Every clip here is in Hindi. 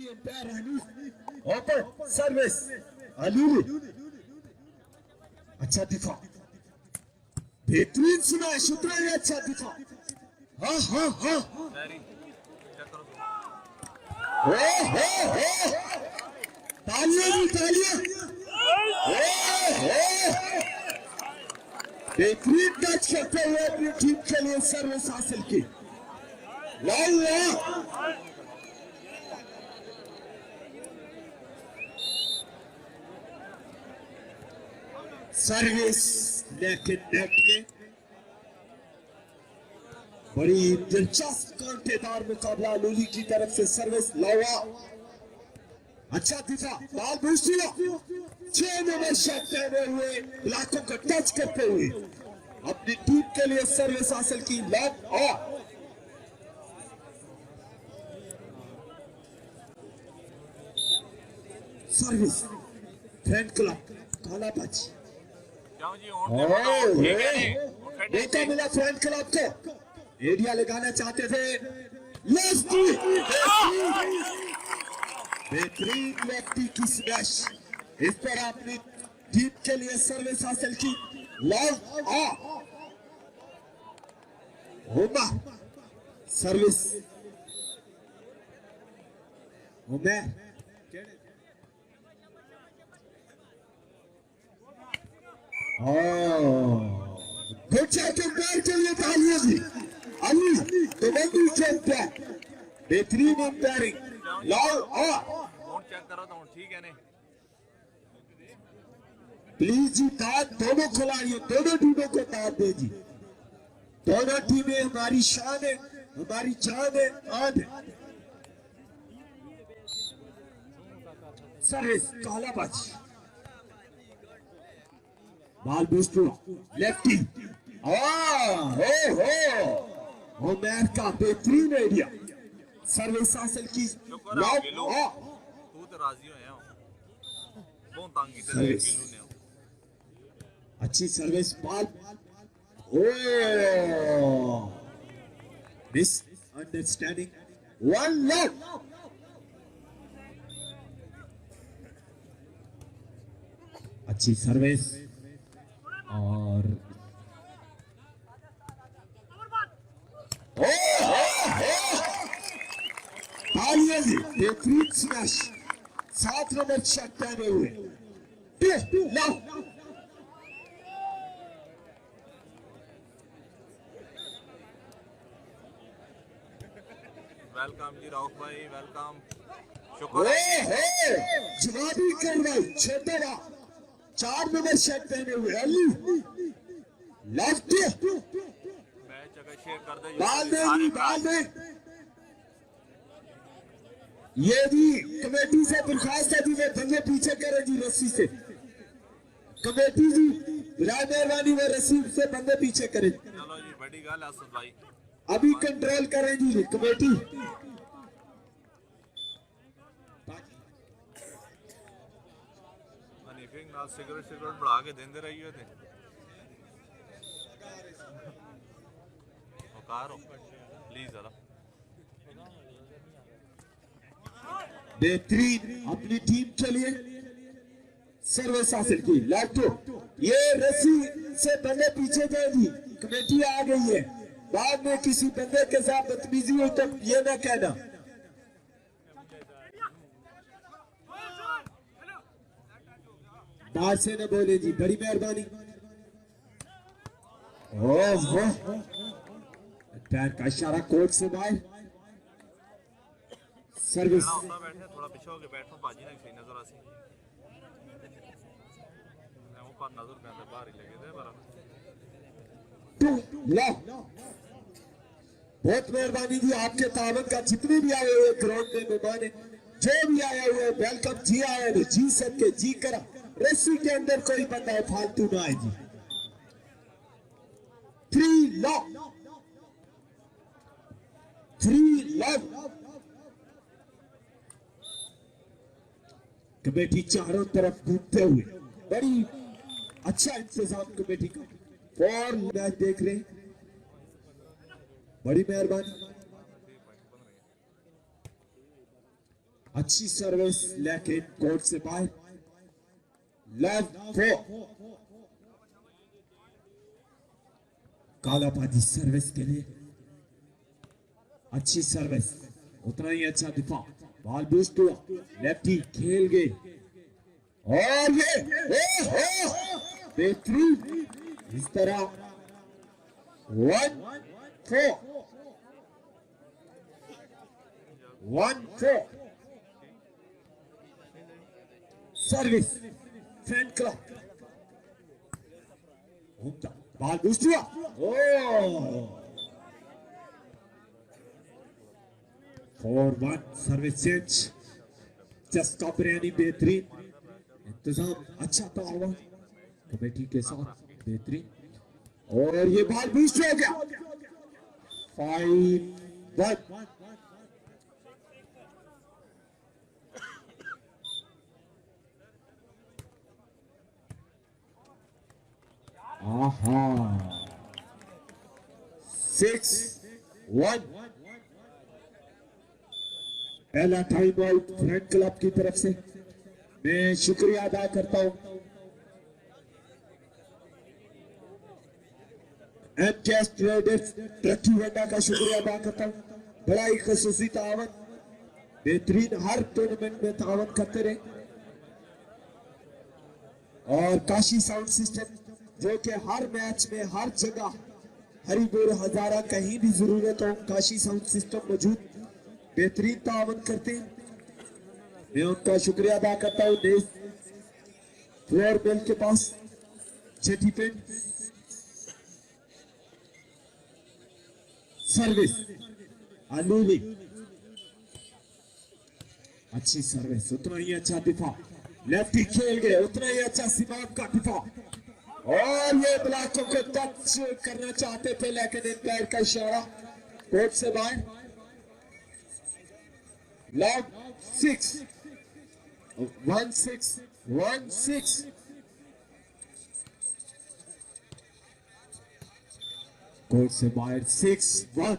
एम्पायर हनीफ ओपन सर्विस अलीली अच्छा दिफा बेहतरीन स्मैश उतरा है अच्छा दिफा हाँ हाँ हाँ तालियां जी तालियां बेहतरीन टच करते हुए अपनी टीम के लिए सर्विस हासिल की सर्विस लेकिन नेट में बड़ी दिलचस्प कांटेदार मुकाबला लूली की तरफ से सर्विस लावा अच्छा दिफा बाल भूसिया 6 नंबर शॉट पहने हुए इलाकों को टच करते हुए अपनी टीम के लिए सर्विस हासिल की lock of service friend club काला बच देखा मिला फ्रेंड क्लब को एरिया लगाना चाहते थे बेहतरीन लेफ्टी की स्मैश इस पर आपने टीम के लिए सर्विस हासिल की लॉक होमा service Umar good shot umpire के लिए तालियां जी अली तो बंदी चैंपियन बेहतरीन एम्पायरिंग लाओ चेक करो तो ठीक है ने प्लीज जी दाद दोनों खिलाड़ियों दोनों टीमों को दाद दे जी दोनों टीमें हमारी शान है हमारी जान है आन है सर्विस काला बाजी बाल बूस्ट लेफ्टी उमर का बेहतरीन एरिया सर्विस हासिल की तू तो राजी हो बहुत तंग की सर्विस अच्छी सर्विस बाल मिस अंडरस्टैंडिंग वन लॉक अच्छी सर्विस और बेहतरीन स्मैश 7 नंबर शॉट पहने हुए वेलकम जी राउफ भाई वेलकम शुक्र जवाबी कार्रवाई छोटे 4 नंबर शॉट पहने हुए अली लेफ्ट मैच अगर शेयर कर दे बाल दे ये भी कमेटी से दरखास्त है जी वे बंदे पीछे करें जी रस्सी से कमेटी जी बराए मेहरबानी वे रस्सी से बंदे पीछे करें चलो जी बड़ी गल है असद भाई अभी कंट्रोल करें जी कमेटी हनीफिंग ना सिगरेट बढ़ा के देंदे रहिए थे औकार हो प्लीज जरा बेहतरीन अपनी टीम के लिए सर्विस हासिल की लाटो ये रस्सी से बंदे पीछे जाएगी कमेटी आ गई है बाद में किसी बंदे के साथ बदतमीजी हो तो ये ना कहना बाहर से न बोले जी बड़ी मेहरबानी पैर का इशारा कोर्ट से बाहर सर्विस बैठे थोड़ा पीछे होके बैठो बाजी ना सही नजर आसी ऊपर नजर पे बाहर ही लगे थे बहुत मेहरबानी जी आपके तावन का जितने भी आए हुए ग्राउंड में मेहमान है जो भी आया हुआ वेलकम जी आया है जी सबके जी करा रस्सी के अंदर कोई बंदा है फालतू ना आए जी 3 लॉक कमेटी चारों तरफ घूमते हुए बड़ी अच्छा इंतजाम कमेटी का और मैच देख रहे हैं बड़ी मेहरबानी अच्छी सर्विस लेकिन कोर्ट से बाहर। लव 4 कालाबाजी सर्विस के लिए। अच्छी सर्विस, उतना ही अच्छा दिफा। बॉल बूस्ट हुआ, लेफ्टी खेल गए और ये बेहतरीन इस तरह 1-4 service front club. Ball boost हुआ, 4-1 सर्विस चेंज। चस्का बिरयानी बेहतरीन इंतजाम, अच्छा तावन कमेटी के साथ बेहतरीन। और ये बॉल बूस्ट हो गया, 5-1। आहा 6-1। पहला टाइम आउट फ्रंट क्लब की तरफ से। मैं शुक्रिया अदा करता हूं एमकेएस ट्रेडर्स ट्रकी वंडा का शुक्रिया अदा करता हूं। बड़ा ही खसूसी तावन, बेहतरीन हर टूर्नामेंट में तावन करते रहे। और काशी साउंड सिस्टम जो कि हर मैच में हर जगह हरिपुर हजारा कहीं भी जरूरत हो काशी साउंड सिस्टम मौजूद, बेहतरीन तावन करते हैं। मैं उनका शुक्रिया अदा करता हूँ। देश फ्लोर मिल के पास जेटी पिंड। सर्विस अलूली, अच्छी सर्विस, उतना ही अच्छा दिफा। लेफ्टी खेल गए, उतना ही अच्छा सिमाम का दिफा। और ये ब्लॉकों को टच करना चाहते थे लेकिन पैर का इशारा कोर्ट से बाहर। लव 1-6 कोर्ट से बाहर 6-1।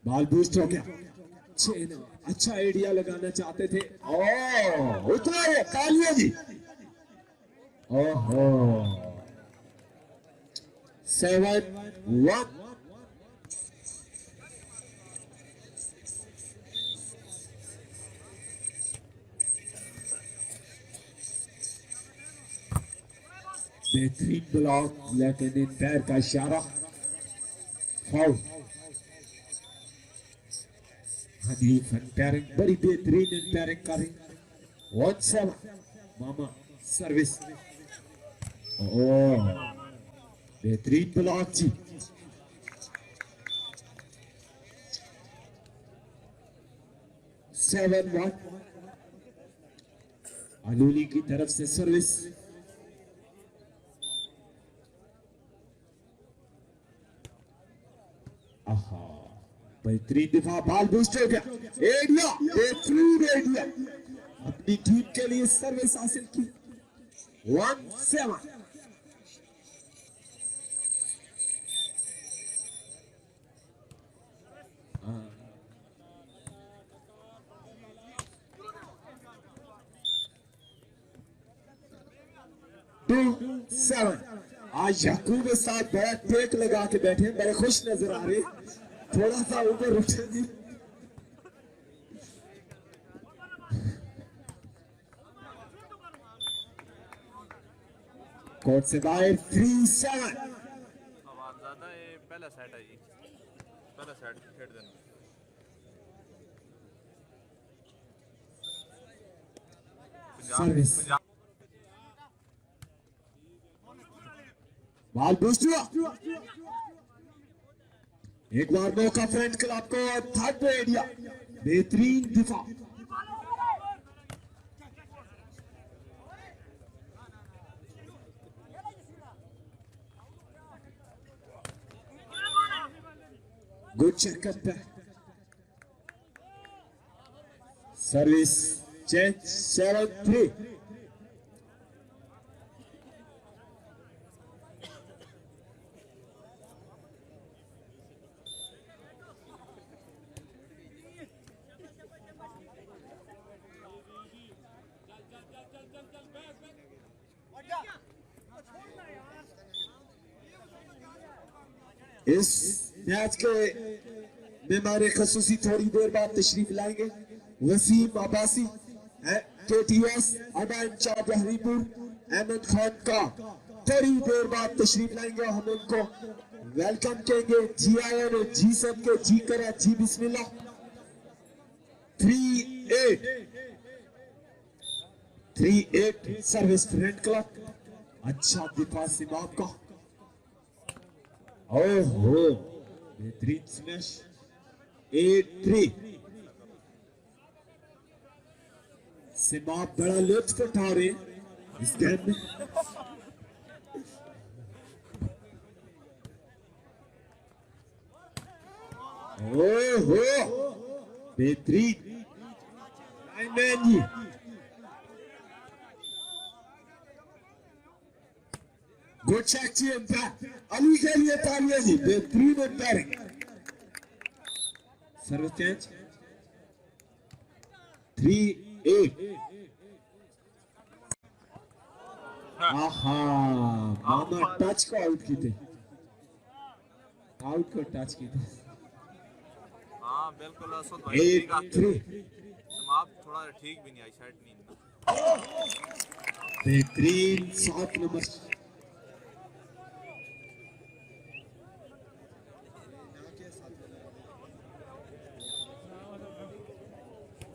बॉल बूस्ट हो गया, अच्छा आइडिया लगाना चाहते थे। उतना है कालिया जी। ओहो 7-1। बेहतरीन ब्लॉक लेकिन इन पैर का इशारा, फाउल। हनीफ एम्पायरिंग बड़ी बेहतरीन एम्पायरिंग कर रही। 1-7 मामा सर्विस। बेहतरीन ब्लॉक जी। सेवन 1 अलूली की तरफ से सर्विस। बेहतरीन दिफा, बॉल बूस्ट हो गया, एरिया बेहतरीन एरिया, अपनी टीम के लिए सर्विस हासिल की। 1-7 2-7। आज याकूब के साथ बड़ा टेक लगा के बैठे, बड़े खुश नजर आ रहे, थोड़ा सा ऊपर उठे जी। कोर्ट से बाहर 3-7। आवाज ज्यादा है, पहला सेट है जी, पहला सेट खेल देना। सर्विस, बॉल बूस्ट हुआ, एक बार मौका फ्रंट क्लब को। थर्ड एरिया बेहतरीन दिफा। गुड चेकअप पे सर्विस चेंज 7-3। इस मैच के मेहमान खसूसी थोड़ी देर बाद तशरीफ लाएंगे वसीम अब्बासी, KTS अडा इंचार्ज हरीपुर अहमद खान का थोड़ी देर बाद तशरीफ लाएंगे। हम उनको वेलकम कहेंगे। जी आया ने जी सब के जी करा जी बिस्मिल्लाह। 3-8 सर्विस फ्रंट क्लॉक। अच्छा दिफा सिमाब का, ओहो बेहतरीन स्मैश। 8-3 सिमाब बड़ा लुत्फ उठा रहे इस गेम में। ओहो बेहतरीन लाइनमैन जी। गुड शैक्ची अली के लिए तालियां जी, बेहतरीन एम्पायरिंग। Service change 3-8। आहा मामा टच को आउट की थे, आउट को टच की थे। हाँ बिल्कुल असद भाई 8-3 समाप थोड़ा ठीक भी नहीं आई शायद नहीं। बेहतरीन 7 नंबर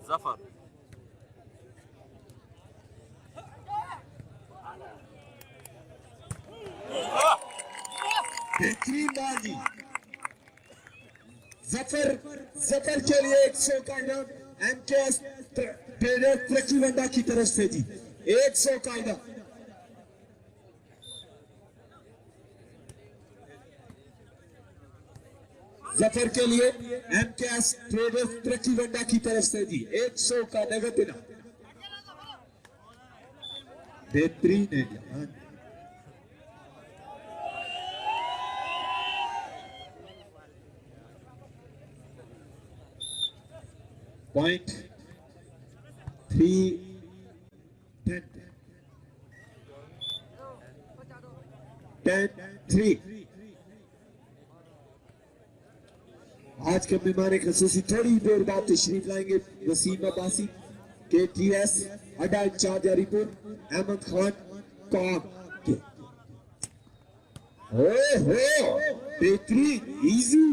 जफर। बेहतरीन बाजी जफर, जफर के लिए 100 का इनाम MKS ट्रेडर ट्रकीवंडा की तरफ से जी। 100 का इनाम जफर के लिए MKS ट्रेडर ट्रकीवंडा की तरफ से जी। 100 का नगद इनाम। बेहतरीन है। Point 10-3 आज के मेहमान खसूसी थोड़ी देर बाद तशरीफ लाएंगे वसीम अब्बासी, KTS अडा इंचार्ज हरीपुर अहमद खान काग के। ओहो बेहतरीन इजी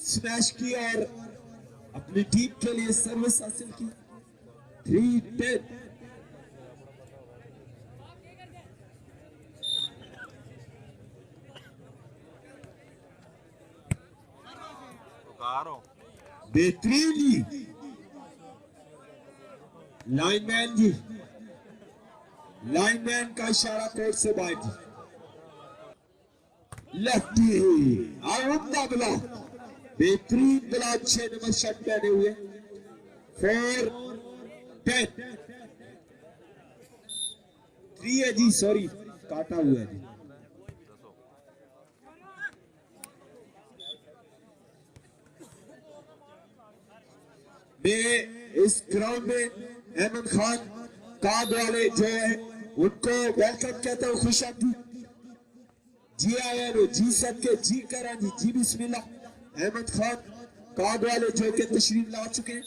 स्मैश किया और अपनी टीम के लिए सर्विस हासिल की। 3-10 बेहतरीन जी लाइनमैन जी, लाइनमैन का इशारा कोर्ट से बाहर जी। लेफ्टी आउंदा बला, बेहतरीन बला 6 नंबर शर्ट पहने हुए। 4-10 3 है जी, सॉरी काटा हुआ है जी। मैं इस ग्राउंड में अहमद खान काग वाले जो है उनको वेलकम कहता हूँ, खुश आमदीद। जी आया लो जी सबके जी करा जी जी बिस्मिल्लाह। अहमद खान काग वाले जो के तशरीफ ला चुके हैं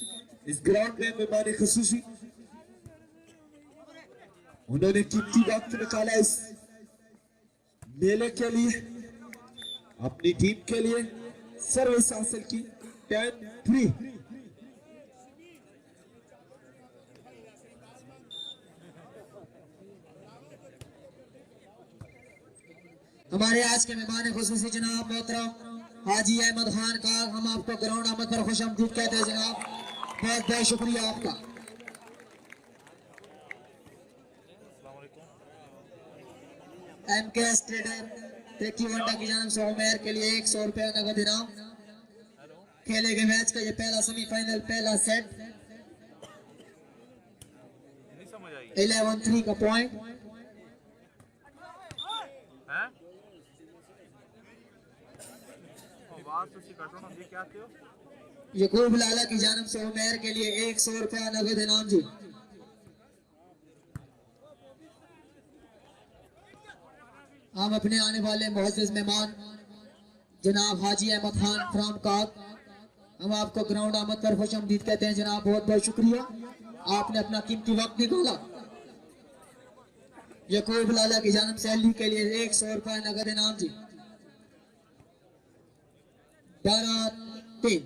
इस ग्राउंड में मेहमान खसूसी। उन्होंने कीमती वक्त निकाला इस मेले के लिए, अपनी टीम के लिए सर्विस हासिल की। 10-3 हमारे आज के मेहमान खुसूसी जनाब मोहतरम हाजी अहमद खान का हम आपको ग्राउंड आमद पर खुश आमदीद कहते हैं जनाब, बहुत बहुत शुक्रिया आपका। MKS ट्रेडर ट्रकीवंडा की जानिब से उमेर के लिए 100 रुपया नगद इनाम। खेले गए मैच का ये पहला सेमीफाइनल, पहला सेट 11-3 का पॉइंट। यकूब लाला की जानिब से उमेर के लिए 100 रुपया नगद इनाम जी। हम अपने आने वाले मुअज़्ज़िज़ मेहमान जनाब हाजी अहमद खान फ्रॉम काग, हम आपको ग्राउंड आमद पर खुशामदीद कहते हैं जनाब। बहुत बहुत शुक्रिया, आपने अपना कीमती वक्त निकाला। यकूब लाला की जानिब से अली के लिए 100 रुपए नगद इनाम जी। 12-3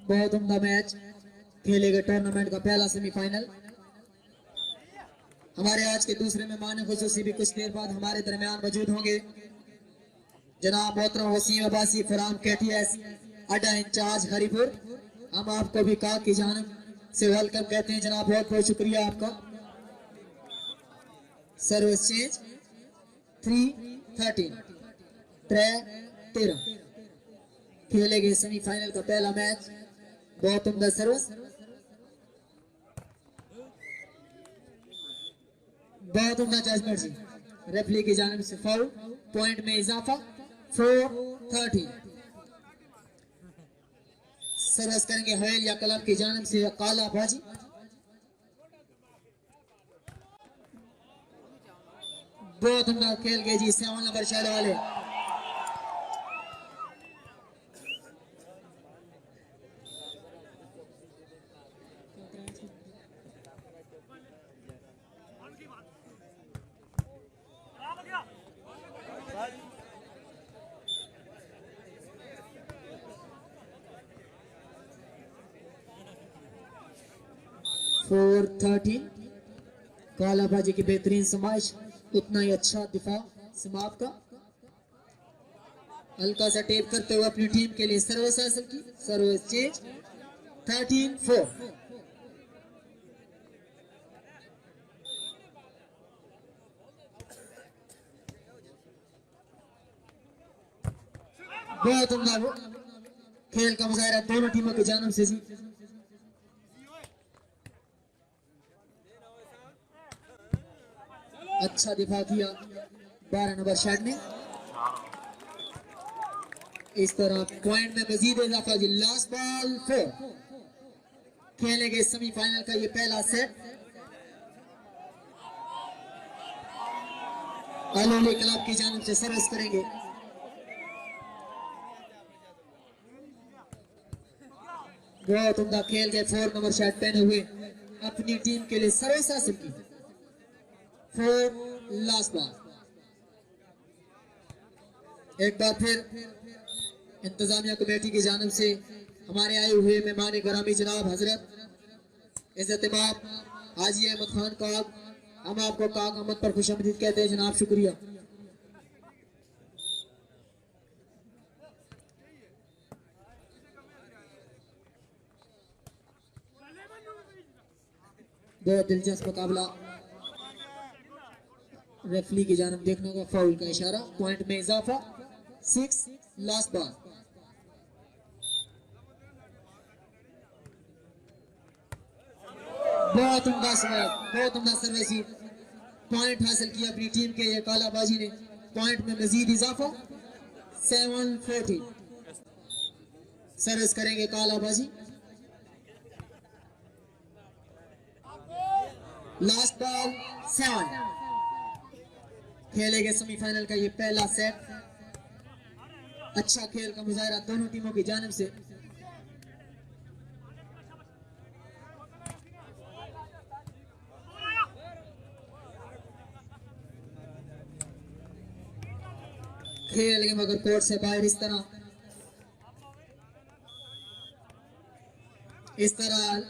बहुत उम्दा मैच खेले गए टूर्नामेंट का पहला सेमीफाइनल। हमारे आज के दूसरे मेहमान खुसूसी भी कुछ देर बाद हमारे दरमियान मौजूद होंगे। जनाब मोहतरम वसीम अब्बासी फराम KTS अड्डा इंचार्ज हरिपुर, हम आपको भी काग की जानिब से वेलकम कहते हैं जनाब। बहुत बहुत शुक्रिया आपका। सर्विस चेंज 3-13 13 खेले गए सेमीफाइनल का पहला मैच। बहुत उम्दा सर्विस, बहुत उम्दा जजमेंट जी। रेफरी की जानिब से फाउल, पॉइंट में इजाफा 4-13। सर्विस करेंगे हवेल या कलम की जानिब से काला बाजी। बहुत उम्दा खेल गए जी 7 नंबर शहर वाले। फोर 13 कालाबाजी की बेहतरीन समाइश, उतना ही अच्छा दिफा समाप्त का। हल्का सा टेप करते हुए अपनी टीम के लिए सर्विस हासिल की। Service change 13-4। बहुत उम्दा खेल का मुजाहरा दोनों टीमों की जानिब से। अच्छा दिफा किया 12 नंबर शर्ट ने। इस तरह पॉइंट में मजीद इजाफा जी। लास्ट बॉल 4 खेले गए सेमीफाइनल का ये पहला सेट। अलोली क्लब की जानिब से सर्विस करेंगे। बहुत उम्दा खेल गए 4 नंबर शर्ट पहने हुए अपनी टीम के लिए सर्विस हासिल की। 4 लास्ट बॉल। एक बार फिर इंतजामिया कमेटी की जानिब से हमारे आए हुए मेहमान ग्रामी जनाब हजरत इज्जत इमाम हाजी अहमद खान काग, हम आपको काग अहमद पर खुशामदीद कहते हैं जनाब। शुक्रिया। बहुत दिलचस्प मुकाबला। रेफरी की जानिब देखने का फाउल का इशारा, पॉइंट में इजाफा 6 लास्ट बॉल। बहुत उम्दा सर्विस, पॉइंट हासिल किया अपनी टीम के ये कालाबाजी ने। पॉइंट में मजीद इजाफा 7-14। सर्विस करेंगे कालाबाजी। लास्ट बॉल 7 खेले गए सेमीफाइनल का ये पहला सेट। अच्छा खेल का मुजाहरा दोनों टीमों की जानिब से। खेल गए मगर कोर्ट से बाहर। इस तरह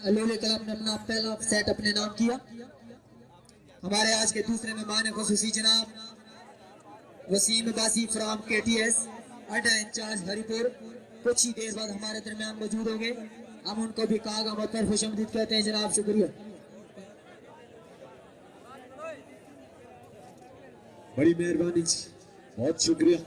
अलोली क्लब ने अपना पहला सेट अपने नाम किया। हमारे आज के दूसरे मेहमान खुसूसी जनाब वसीम अब्बासी फ्रॉम KTS अड्डा इंचार्ज हरिपुर, कुछ ही देर बाद हमारे दरमियान मौजूद होंगे। हम उनको भी काग अहमद पर खुशामदीद कहते हैं जनाब। शुक्रिया। बड़ी मेहरबानी जी, बहुत शुक्रिया।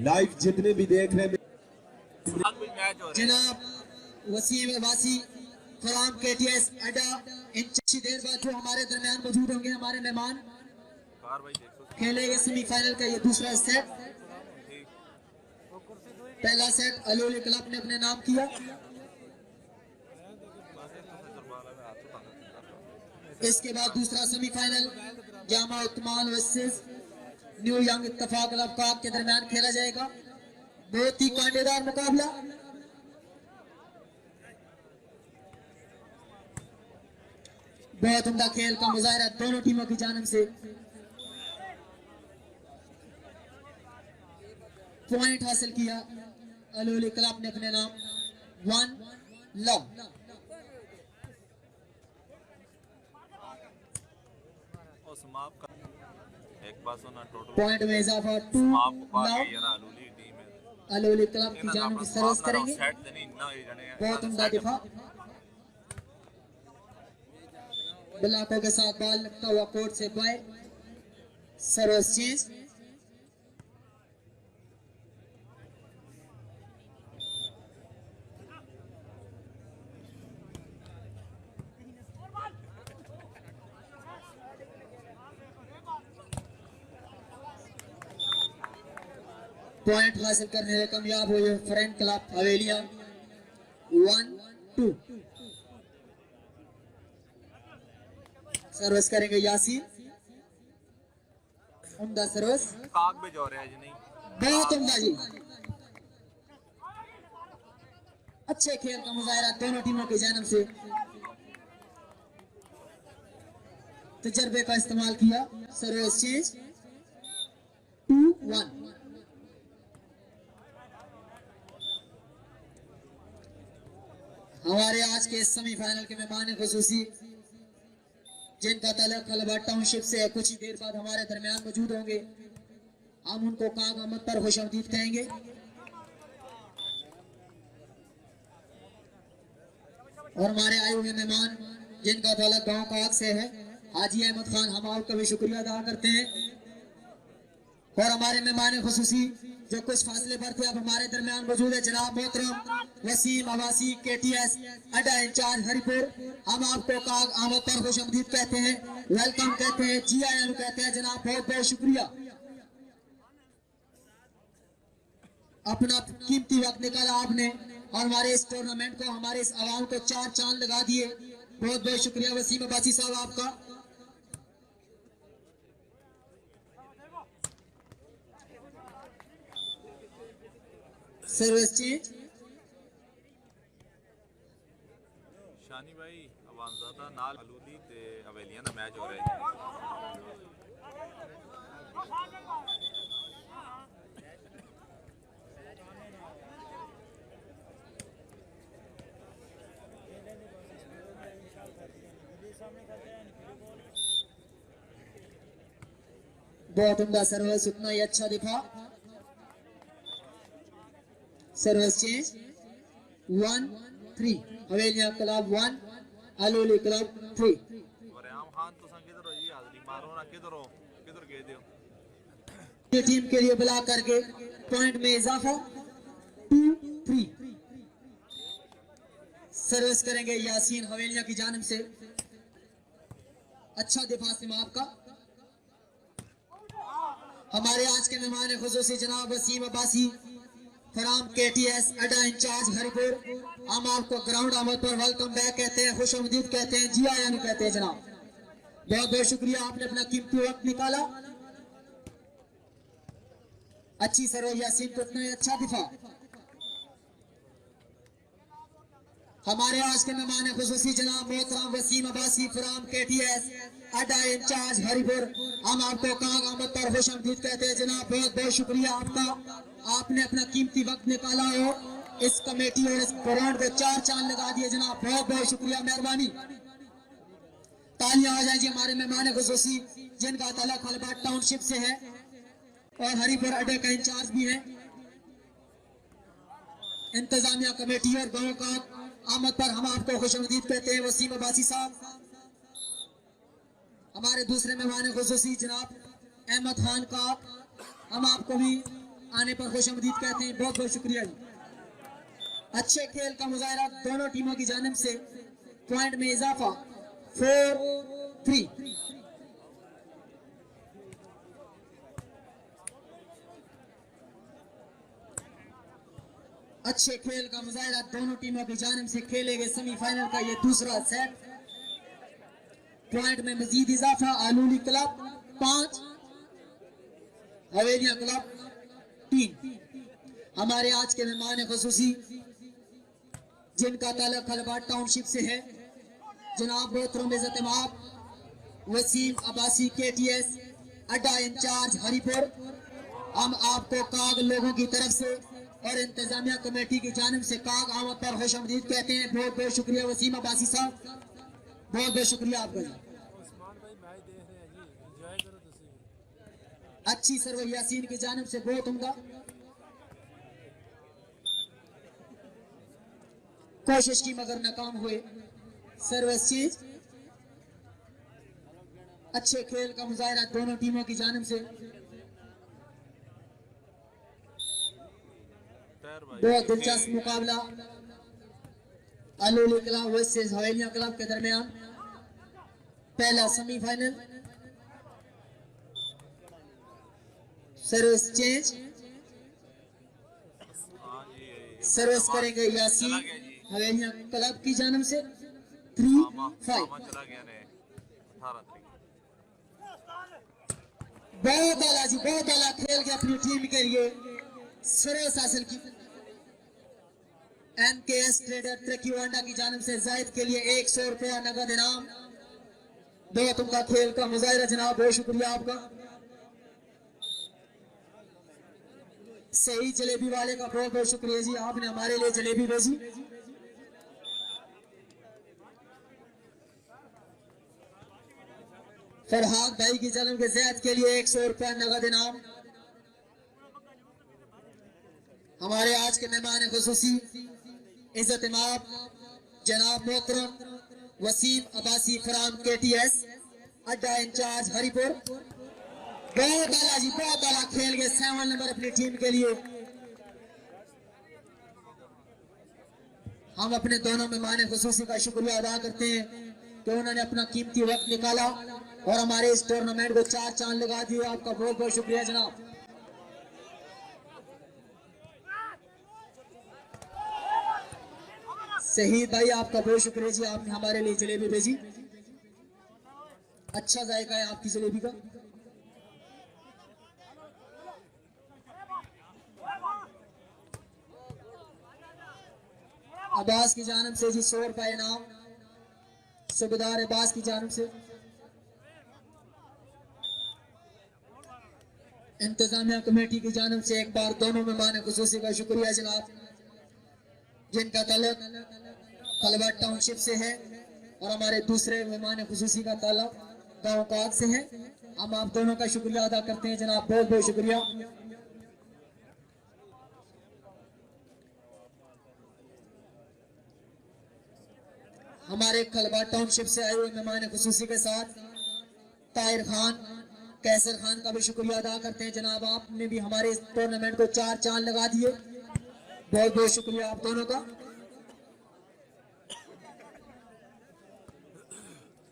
लाइव जितने भी देख रहे हैं जनाब वसीम अब्बासी फ्रॉम KTS अड्डा इंचार्ज देर बाद जो हमारे दरमियान मौजूद होंगे हमारे मेहमान। खेलेंगे सेमीफाइनल का ये दूसरा सेट। पहला सेट अलोली क्लब ने अपने नाम किया। इसके बाद दूसरा semifinal Jama Usman versus new young इत्तेफाक अल-अफकाक के दरमियान खेला जाएगा। बहुत ही कांटेदार मुकाबला। बहुत उम्दा खेल का मुजाहरा दोनों टीमों की जानिब से। पॉइंट हासिल किया अल-अली क्लब ने अपने नाम 1 लव। और समाप्त कर एक बार सुना टोटल पॉइंट में इजाफा 2 समाप्त पा लव। गई यार आलूली टीम है अल-अली क्लब की जानिब से सर्विस करेंगे। सेट देनी ना ये जाने बहुत उम्दा दिफा। ब्लाकों के साथ बॉल लगता हुआ कोर्ट से बाहर। Service change. पॉइंट हासिल करने में कामयाब हुए फ्रेंड क्लब हवेलिया 1-2। सर्विस करेंगे यासीन। उम्दा सर्विस। काग भी जो रहे हैं जी नहीं बहुत उम्दा जी। अच्छे खेल का मुजाहरा दोनों टीमों की जानिब से। तजर्बे का इस्तेमाल किया। Service change 2-1। हमारे आज के सेमीफाइनल के मेहमान खुसूसी जिनका तल्लुक खलबा टाउनशिप से है, कुछ ही देर बाद हमारे दरमियान मौजूद होंगे। हम उनको काग आमद पर खुशामदीद कहेंगे। और हमारे आए हुए मेहमान जिनका तल्लुक गांव काग से है, हाजी अहमद खान, हम आपका भी शुक्रिया अदा करते हैं। और हमारे मेहमान खुसूसी जो कुछ फासले पर थे अब हमारे दरमियान मौजूद है, जनाब मोहतरम वसीम अवासी KTS अड्डा इंचार्ज हरिपुर। हम आपको काग आमद पर खुशामदीद कहते हैं, वेलकम कहते हैं, जी आया कहते हैं। जनाब बहुत बहुत शुक्रिया, अपना कीमती वक्त निकाला आपने और हमारे इस टूर्नामेंट को, हमारे इस आवाम को 4 चांद लगा दिए। बहुत बहुत शुक्रिया वसीम अब्बासी साहब आपका। Service change. शानी भाई अवानज़ादा नाल आलूली ते हवेलियां दा मैच हो रहा है। बहुत उम्दा सर्विस, उतना ही अच्छा दिखा। Service change 1-3। हवेलिया क्लब 1 अल-अली क्लब 3। और आम खान तो संग किधर हो जी हाजरी मारो ना किधर हो किधर गए दियो ये टीम के लिए ब्लॉक करके पॉइंट में इजाफा 2-3। सर्विस करेंगे यासीन हवेलिया की जानिब से। अच्छा दिफा सिमा आपका। हमारे आज के मेहमान खुसूसी जनाब वसीम अब्बासी फराम KTS अड्डा इंचार्ज हरिपुर। हम आपको ग्राउंड आमद पर वेलकम बैक कहते हैं, खुश आमदीद कहते हैं, जी आया कहते हैं। जनाब बहुत बहुत शुक्रिया, आपने अपना कीमती वक्त निकाला। अच्छी सरो यासीन को इतना अच्छा दिफा। हमारे आज के मेहमान खुसूसी जनाब मोहतरम वसीम अब्बासी फराम KTS अड्डा इंचार्ज हरिपुर। हम आपको काग आमद पर खुश आमदीद कहते हैं। जनाब बहुत बहुत शुक्रिया आपका, आपने अपना कीमती वक्त निकाला हो इस कमेटी और इस ग्राउंड को 4 चांद लगा दिए। जनाब बहुत बहुत शुक्रिया, मेहरबानी। तालियां आ जाए जी हमारे मेहमान खुसूसी जिनका तल्लुक खलबा टाउनशिप से है और हरिपुर अड्डे का इंचार्ज भी है। इंतजामिया कमेटी और गांव का आमद पर हम आपको खुशामदीद कहते हैं वसीम अब्बासी साहब। हमारे दूसरे मेहमान खुसूसी जनाब अहमद खान का, हम आपको भी आने पर खुशामदीद कहते हैं। बहुत बहुत शुक्रिया जी। अच्छे खेल का मुजाहरा दोनों टीमों की जानिब से। पॉइंट में इजाफा 4-3। अच्छे खेल का मुजाहरा दोनों टीमों की जानिब से खेले गए सेमीफाइनल का ये दूसरा सेट। पॉइंट में मजीद इजाफा। आलूली क्लब 5, हवेलियां क्लब 3। हमारे आज के मेहमान खुसूसी जिनका ताल्लुक खलबाट टाउनशिप से है, जनाब मोहतरम इज़्ज़त माब वसीम अब्बासी KTS अड्डा इंचार्ज हरिपुर। हम आपको काग लोगों की तरफ से और इंतजामिया कमेटी की जानिब से काग आमद पर खुशआमदीद कहते हैं। बहुत बहुत शुक्रिया वसीम अब्बासी साहब, बहुत बहुत शुक्रिया आपका जी। अच्छी सरवर यासीन की जानिब से बहुत उम्दा कोशिश की मगर नाकाम हुए। सर्विस चीज अच्छे खेल का मुजाहरा दोनों टीमों की जानिब से। बहुत दिलचस्प मुकाबला अलूली क्लब वर्सेस हवेलियां क्लब के दरमियान, पहला सेमीफाइनल। सर्विस चेंज, सर्विस करेंगे यासीन हवेलियां क्लब की जानिब से। 3-5 बहुत आला जी, बहुत आला खेल के अपनी टीम के लिए सर्विस हासिल की। MKS ट्रेडर त्रिक्युवांडा की जानिब से जायद के लिए 100 रुपया नगद इनाम। बहुत उनका खेल का मुजाहिरा जनाब, बहुत शुक्रिया आपका। सही जलेबी वाले का बहुत बहुत शुक्रिया जी, आपने हमारे लिए जलेबी भेजी। फरहाद भाई की जन्म के ज़ैद के लिए 100 रुपया नगद इनाम। हमारे आज के मेहमान खुसूसी इज़्ज़त माब जनाब मोहतरम वसीम अब्बासी फराम KTS अड्डा इंचार्ज हरिपुर। बहुत आला जी, बहुत आला खेल के 7 नंबर अपनी टीम के लिए। हम अपने दोनों मेहमान खुसूसी का शुक्रिया अदा करते हैं कि उन्होंने अपना कीमती वक्त निकाला और हमारे इस टूर्नामेंट को 4 चांद लगा दिए। आपका बहुत बहुत शुक्रिया जनाब। शहीद भाई आपका बहुत शुक्रिया जी, आपने हमारे लिए जलेबी भेजी। अच्छा जायका है आपकी जलेबी का। अब्बास की जानिब से जी 100 रुपया इनाम, सूबेदार अब्बास की जानिब से। इंतजामिया कमेटी की जानिब से एक बार दोनों मेहमान खुसूसी का शुक्रिया जनाब, जिनका ताल्लुक खलबाट टाउनशिप से है और हमारे दूसरे मेहमान खुसूसी का ताल्लुक गाँव काग से है। हम आप दोनों का शुक्रिया अदा करते हैं जनाब, बहुत बहुत शुक्रिया। हमारे खलबाट टाउनशिप से आए हुए मेहमान खुसूसी के साथ ताहिर खान, कैसर खान का भी शुक्रिया अदा करते हैं जनाब, आपने भी हमारे इस टूर्नामेंट को 4 चांद लगा दिए। बहुत बहुत शुक्रिया आप दोनों का।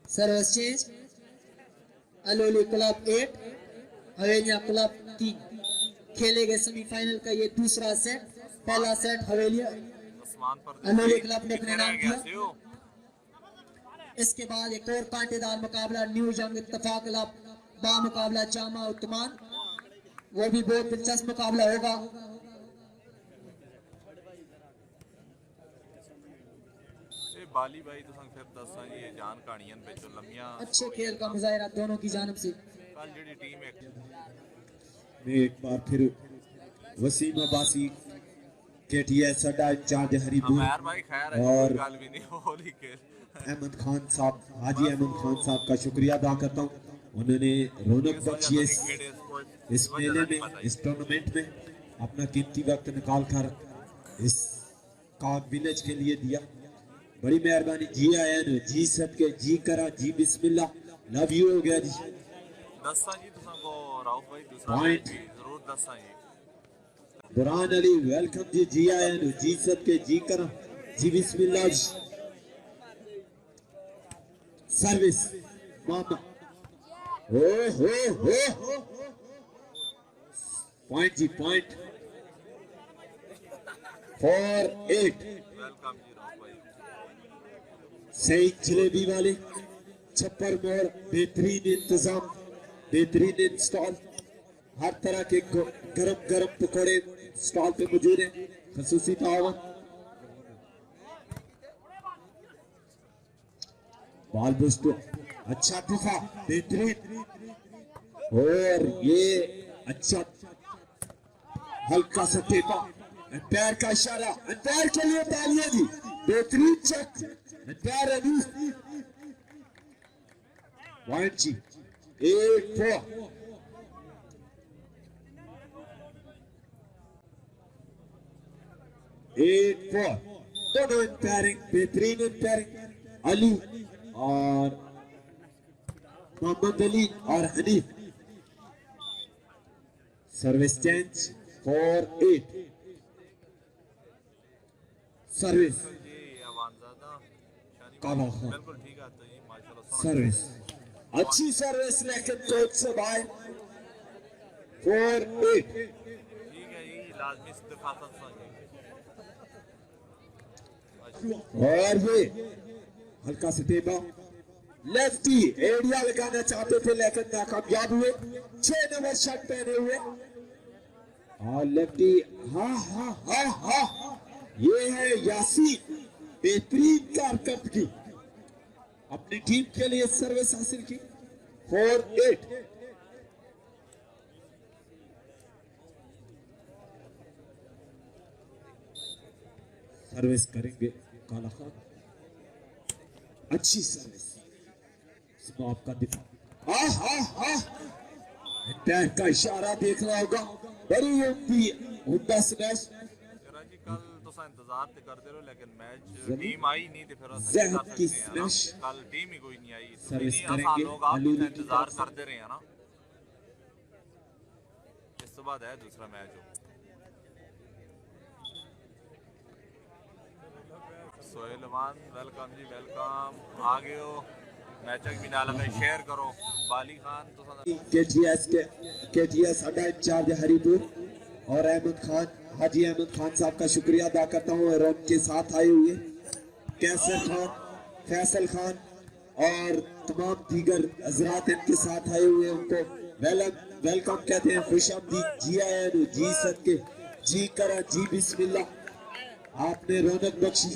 सर्विस चेंज, अलूली क्लब 8, हवेलियां क्लब 3। खेले गए सेमीफाइनल का ये दूसरा सेट। पहला सेट हवेलियां अलूली क्लब ने अपने नाम किया। इसके बाद एक और कांटेदार मुकाबला न्यू यंग इत्तेफाक क्लब बा मुकाबला जामा उत्तमान, वो भी बहुत दिलचस्प मुकाबला होगा। बाली भाई तो फिर दसा जी ये जान कहानियां बेचो लम्बियां। अच्छे खेल का मुजाहिरा दोनों की जानिब से। कल जेडी टीम एक बार फिर वसीम अब्बासी KTS अड्डा इंचार्ज हरिपुर खैर भाई खैर है, और कोई गल भी नहीं होली के। अहमद खान साहब, हाजी अहमद खान साहब का शुक्रिया अदा करता हूँ। उन्होंने रौनक बख्शी इस मेले में, इस टूर्नामेंट में अपना कीमती वक्त निकाल कर इस काग विलेज के लिए दिया। बड़ी मेहरबानी। जी आया न जी सदके जी करा जी बिस्मिल्लाह, लव यू हो गया जी। दसा जी तुसा को राउफ भाई दूसरा पॉइंट जरूर दसा जी। बुरहान अली वेलकम जी। जी आया न जी सदके जी करा जी बिस्मिल्लाह जी। सर्विस मामा हो पॉइंट जी, पॉइंट 4-8। वेलकम जी राउफ भाई। सही जलेबी वाले छप्पर मोड़, बेहतरीन इंतजाम, बेहतरीन इंस्टॉल, हर तरह के गरम गरम पकौड़े स्टॉल पे मौजूद है। खसूसी तावन, बॉल बुस्ट, अच्छा दिफा, बेहतरीन, और ये अच्छा हल्का सा टेपा, पैर का इशारा, पैर के लिए तालियां जी, बेहतरीन चेक, पैर अभी पॉइंट जी, 8-4। दोनों एम्पायरिंग, बेहतरीन एम्पायरिंग, अली और मोहम्मद अली और हनीफ। Service change 4-8। सर्विस जी अवानज़ादा शानी काला खान, बिल्कुल ठीक आता है माशाल्लाह। सर्विस अच्छी सर्विस, लेकिन कोच से बाहर 4-8। ठीक है ये लाजमी इस्तीफात और ये हल्का सा टेबा, लेफ्टी एरिया लगाना चाहते थे लेकिन नाकामयाब हुए। 6 नंबर शर्ट पहने हुए और लेफ्टी, हाँ हाँ हाँ हाँ, ये है यासीन, बेहतरीन कारकर्दगी, अपनी टीम के लिए सर्विस हासिल की। 4-8। सर्विस करेंगे काला खान, अच्छी सर्विस, आपका दिफा, पैर का इशारा देखना होगा, बड़ी उम्दा स्मैश। जी कल तुसा इंतजार ते करते रहो लेकिन मैच टीम आई नहीं तो फिर अस जहर कर की सकते हैं ना। स्मैश। कल टीम ही कोई नहीं आई तो सर्विस इन्हीं आसान करेंगे लोग आप अलूरी की इंतजार तरफ से। करते रहे हैं ना। इस के बाद है दूसरा मैच हो। सोहेल अमान वेलकम जी वेलकम, आ गए हो मैच भी नाल में शेयर करो। बाली खान तो केटीएस अड्डा इंचार्ज हरिपुर और अहमद खान, हाजी अहमद खान साहब का शुक्रिया अदा करता हूँ और उनके साथ आए हुए कैसर खान, फैसल खान और तमाम दीगर हजरात इनके साथ आए हुए, उनको वेलकम कहते हैं, खुशामदीद, जी आया जी सदके, जी करा, जी बिस्मिल्लाह, आपने रौनक बख्शी,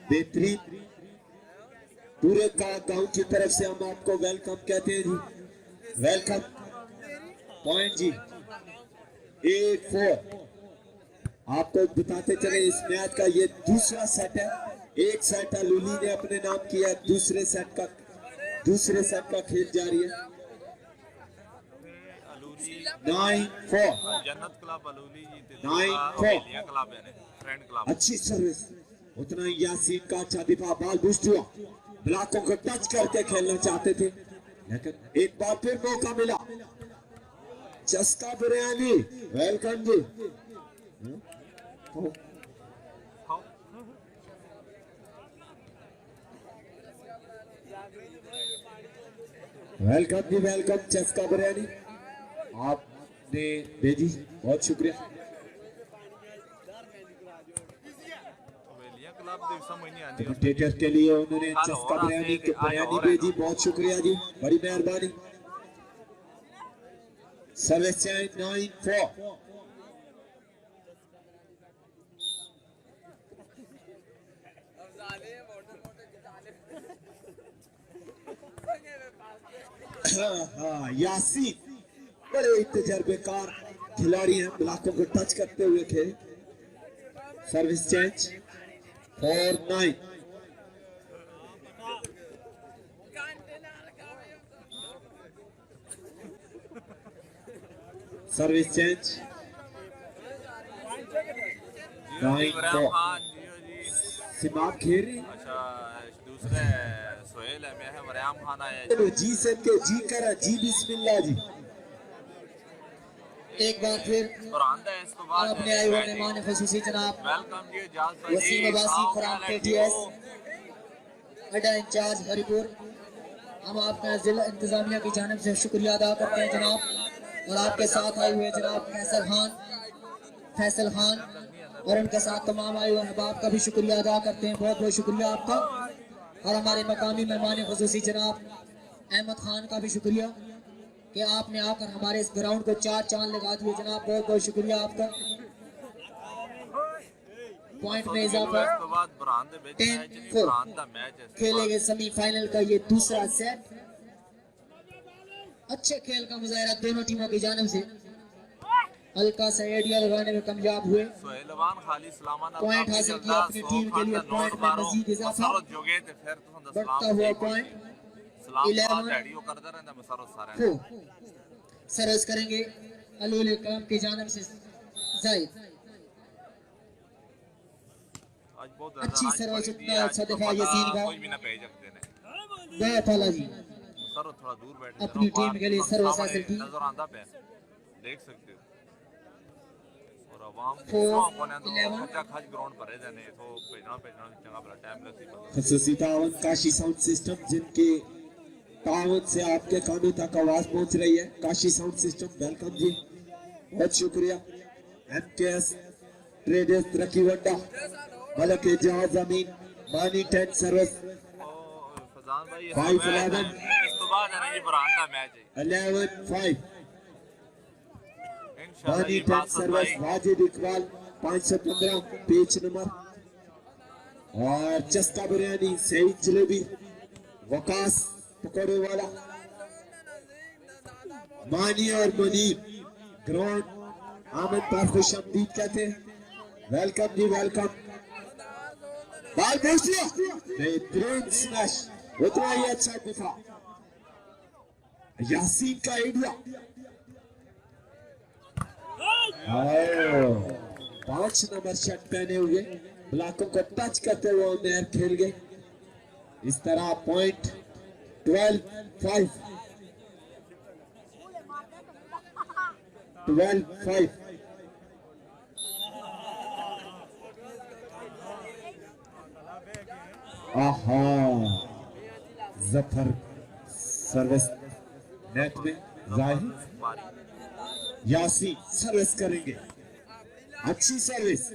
बेहतरीन, पूरे गांव की तरफ से हम आपको वेलकम कहते हैं जी, वेलकम। पॉइंट जी 8-4। आपको बताते चले इस मैच का ये दूसरा सेट है, एक सेट अलूली ने अपने नाम किया, दूसरे सेट का खेल जारी है। 9-4। जन्नत क्लब अलूली जी ते 9-4। क्लब है फ्रेंड क्लब। अच्छी सर्विस, उतना ही यासीन का अच्छा दिफा, बॉल बूस्ट हुआ, ब्लॉकों को टच करके खेलना चाहते थे लेकिन एक बार फिर मौका मिला। चस्का बिरयानी वेलकम जी, वेलकम जी वेलकम, चस्का बिरयानी आपने भेजी, बहुत शुक्रिया। क्लब देख समझ नहीं आती कमेंटेटर के लिए उन्होंने चस्का बिरयानी भेजी, बहुत शुक्रिया जी, बड़ी मेहरबानी। सर्विस 9-4। हाँ, यासीन बड़े तजर्बेकार खिलाड़ी हैं, ब्लॉकों को टच करते हुए खेल। Service change 4-9। Service change 9-4। सिमाब खेरी, अच्छा दूसरे सोहेल है, मैं है मरियम खान आया जी से के जी करा, जी बिस्मिल्लाह जी। एक बार फिर और आंदा है इसके बाद अपने आए हुए मेहमान खुसूसी जनाब वेलकम जी इजाजत वसीम अब्बासी फराम केटीएस अड्डा इंचार्ज हरिपुर, हम आपका जिला इंतजामिया की जानिब से शुक्रिया अदा करते हैं जनाब, और आपके साथ आए हुए जनाब फैसल खान और उनके साथ तमाम आए हुए अहबाब का भी शुक्रिया अदा करते हैं, बहुत बहुत शुक्रिया आपका। और हमारे मकामी मेहमान खुसूसी जनाब अहमद खान का भी शुक्रिया कि आपने आकर हमारे इस ग्राउंड को 4 चांद लगा दिए जनाब, बहुत बहुत शुक्रिया आपका। पॉइंट में इजाफा 10-4 खेले गए सेमीफाइनल का ये दूसरा सेट। अच्छे खेल का मुजाहरा दोनों टीमों की जानिब से, हल्का सा एरिया लगाने में कामयाब हुए, पॉइंट हासिल किया अपनी टीम के लिए। पॉइंट में मजीद इजाफा, बढ़ता हुआ पॉइंट 11-4। सर्विस करेंगे अलूल कलाम की जानिब से जाहिद। अच्छी सर्विस, इतना अच्छा दिफा यसीन का, बहुत आला जी। थोड़ा दूर बैठ अपनी टीम के लिए सर्विस हासिल की। नजर आंदा पे देख सकते हो और आवाम 4-11 खच ग्राउंड पर जाने तो भेजना चंगा बड़ा टाइम लगती है। खसूसी तावन काशी साउंड सिस्टम, जिनके तावन से आपके कानों तक आवाज पहुंच रही है। काशी साउंड सिस्टम वेलकम जी, बहुत शुक्रिया। MKS ट्रेडर्स रकी वड्डा, मलक जहाज अमीन, मानी 10 सर्विस 5-11 11-5 मानी 10 service Wajid Iqbal 515 page number. और चस्का बिरयानी सईद जलेबी वकास पकौड़े वाला, मानी और मुनीब ग्राउंड आमद पर खुश आमदीद कहते हैं। वेलकम जी वेलकम। बाल बेसिया बेहतरीन स्मैश, उतना ही अच्छा दिफा यासीन का आइडिया। 5 नंबर शर्ट पहने हुए ब्लॉकों को टच करते हुए उन्हें खेल गए। इस तरह पॉइंट 12-5 12-5। आहा जफर सर्विस नेट में, जाहिर यासीन सर्विस करेंगे, अच्छी सर्विस।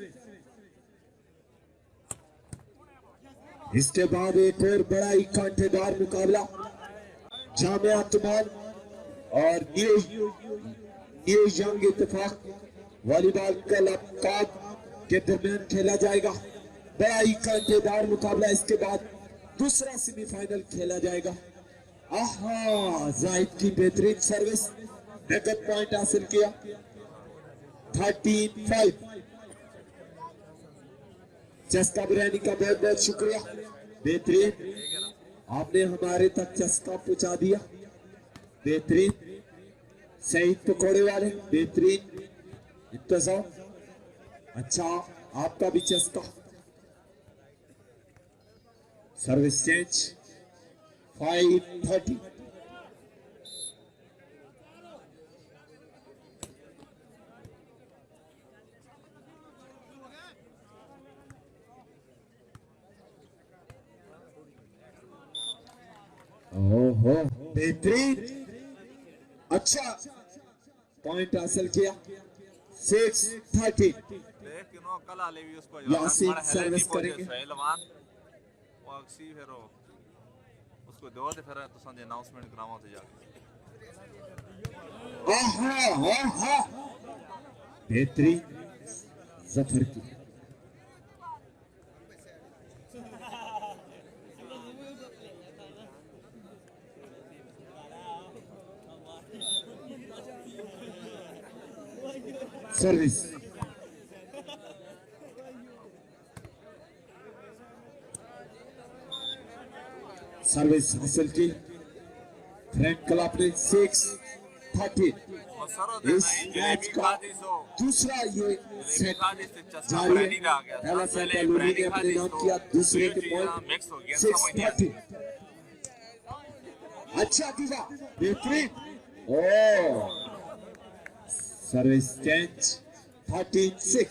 इसके बाद एक और बड़ा ही कांटेदार मुकाबला जामिया तुमान और न्यू यंग इत्तेफाक वॉलीबॉल क्लब काब के दरमियान खेला जाएगा। बड़ा ही कांटेदार मुकाबला, इसके बाद दूसरा सेमीफाइनल खेला जाएगा। आहा जाहिद की बेहतरीन सर्विस, नगद पॉइंट हासिल किया 13-5। चस्का बिरयानी का बहुत बहुत शुक्रिया, बेहतरीन आपने हमारे तक चस्का पहुंचा दिया। बेहतरीन सईद पकौड़े वाले, बेहतरीन इंतजाम, अच्छा आपका भी चस्का। Service change 5-30। ओहो बेहतरीन, अच्छा पॉइंट हासिल किया 6-13। यासीन सर्विस करेंगे, उसको दो दे फिर तो संजय अनाउंसमेंट करावा तो जाके। आहा आहा बेहतरीन जफर की सर्विस। सर्विस हासिल की फ्रैंक क्लब ने 6-13। इस मैच का दूसरा ये सेट जारी है। पहला सेट अलूली ने अपने नाम किया, दूसरे के पॉइंट 6-13। अच्छा दिया, बेहतरीन। ओ सर्विस चेंज 13-6।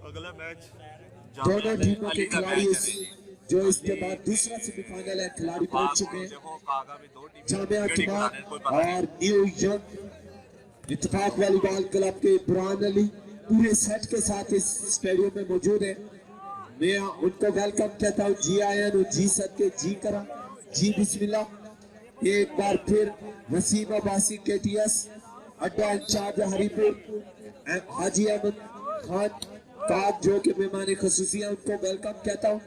अगला मैच दोनों टीमों के खिलाड़ी जो इसके बाद दूसरा सेमीफाइनल है खिलाड़ी पहुंच चुके हैं। जामिया तुमान और न्यू यंग इत्तेफाक वॉलीबॉल क्लब के बुरहान अली पूरे सेट के साथ इस स्टेडियम में मौजूद है। मैं उनको वेलकम कहता हूँ। जी आयन और जी सदके जी करा जी बिस्मिल्लाह। एक बार फिर वसीम अब्बासी KTS अड्डा इंचार्ज हरीपुर हाजी अहमद खान काद जो कि मेहमान खसूसी हैं, उनको वेलकम कहता हूँ।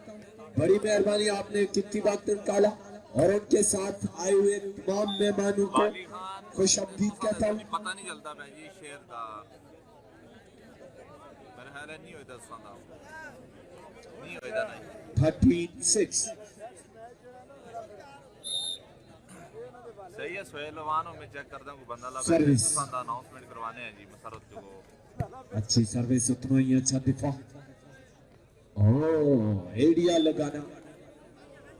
बड़ी मेहरबानी, आपने कितनी वक्त निकाला और उनके साथ आए हुए तमाम मेहमानों को बाली खान खुश आमदीद कहता हूँ। पता नहीं चलता भाई जी शेर का मेरे ख्याल है नहीं होता संदा नहीं होता नहीं 13-6 सही है। सोहेल लवानो में चेक करता हूँ बंदा लगा सर्विस। संदा अनाउंसमेंट करवाने हैं जी मसरत को। अच्छी सर्विस, उतना ही अच्छा दिफा। एरिया लगाना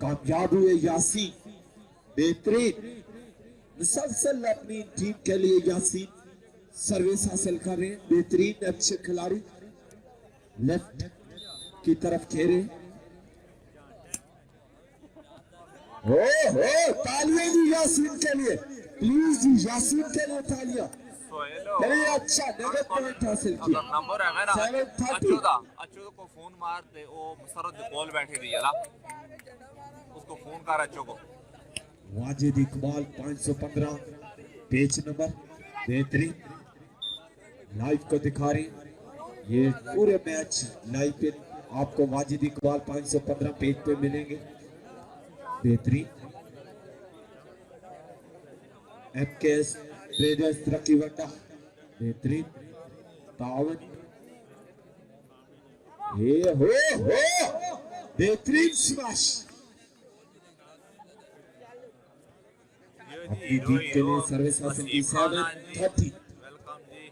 कामयाब हुए यासीन, बेहतरीन मुसलसल अपनी टीम के लिए यासीन सर्विस हासिल कर रहे हैं। बेहतरीन अच्छे खिलाड़ी लेफ्ट की तरफ खेले। तालियां जी यासीन के लिए, प्लीज जी यासीन के लिए तालियां। चलिए अच्छा नगद पॉइंट हासिल किया। नंबर है ना 730 अच्छो को फोन मार दे वो मसरत कॉल बैठी दी है ना उसको फोन कर अच्छो को। वाजिद इकबाल 515 पेज नंबर बेहतरीन लाइव को दिखा रहे हैं। ये पूरे मैच लाइव पे आपको वाजिद इकबाल 515 पेज पे मिलेंगे। बेहतरीन MKS ट्रेडर्स तरक्की वड्डा बेहतरीन तावन ये हो बेहतरीन स्मैश अपनी टीम के लिए सर्विस हासिल की। 730 वेलकम जी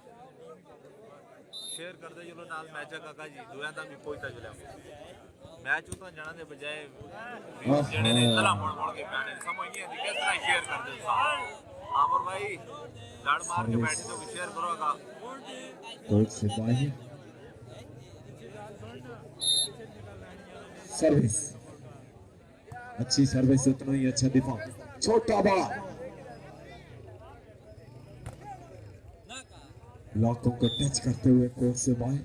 शेयर कर दे चलो नाल मैच काका जी दुआ दा भी पहुंचता चले मैच उतना जाने दे बजाय जेड़े ने तला मोड़ के बैठे समझ नहीं आती किस तरह शेयर कर दे आमर भाई लड़ मार के बैठे तो शेयर करोगा कोच से बाहर सर्विस, अच्छी सर्विस, उतना ही अच्छा दिफा। छोटा बॉल लॉकों को टच करते हुए कोर्ट से बाहर।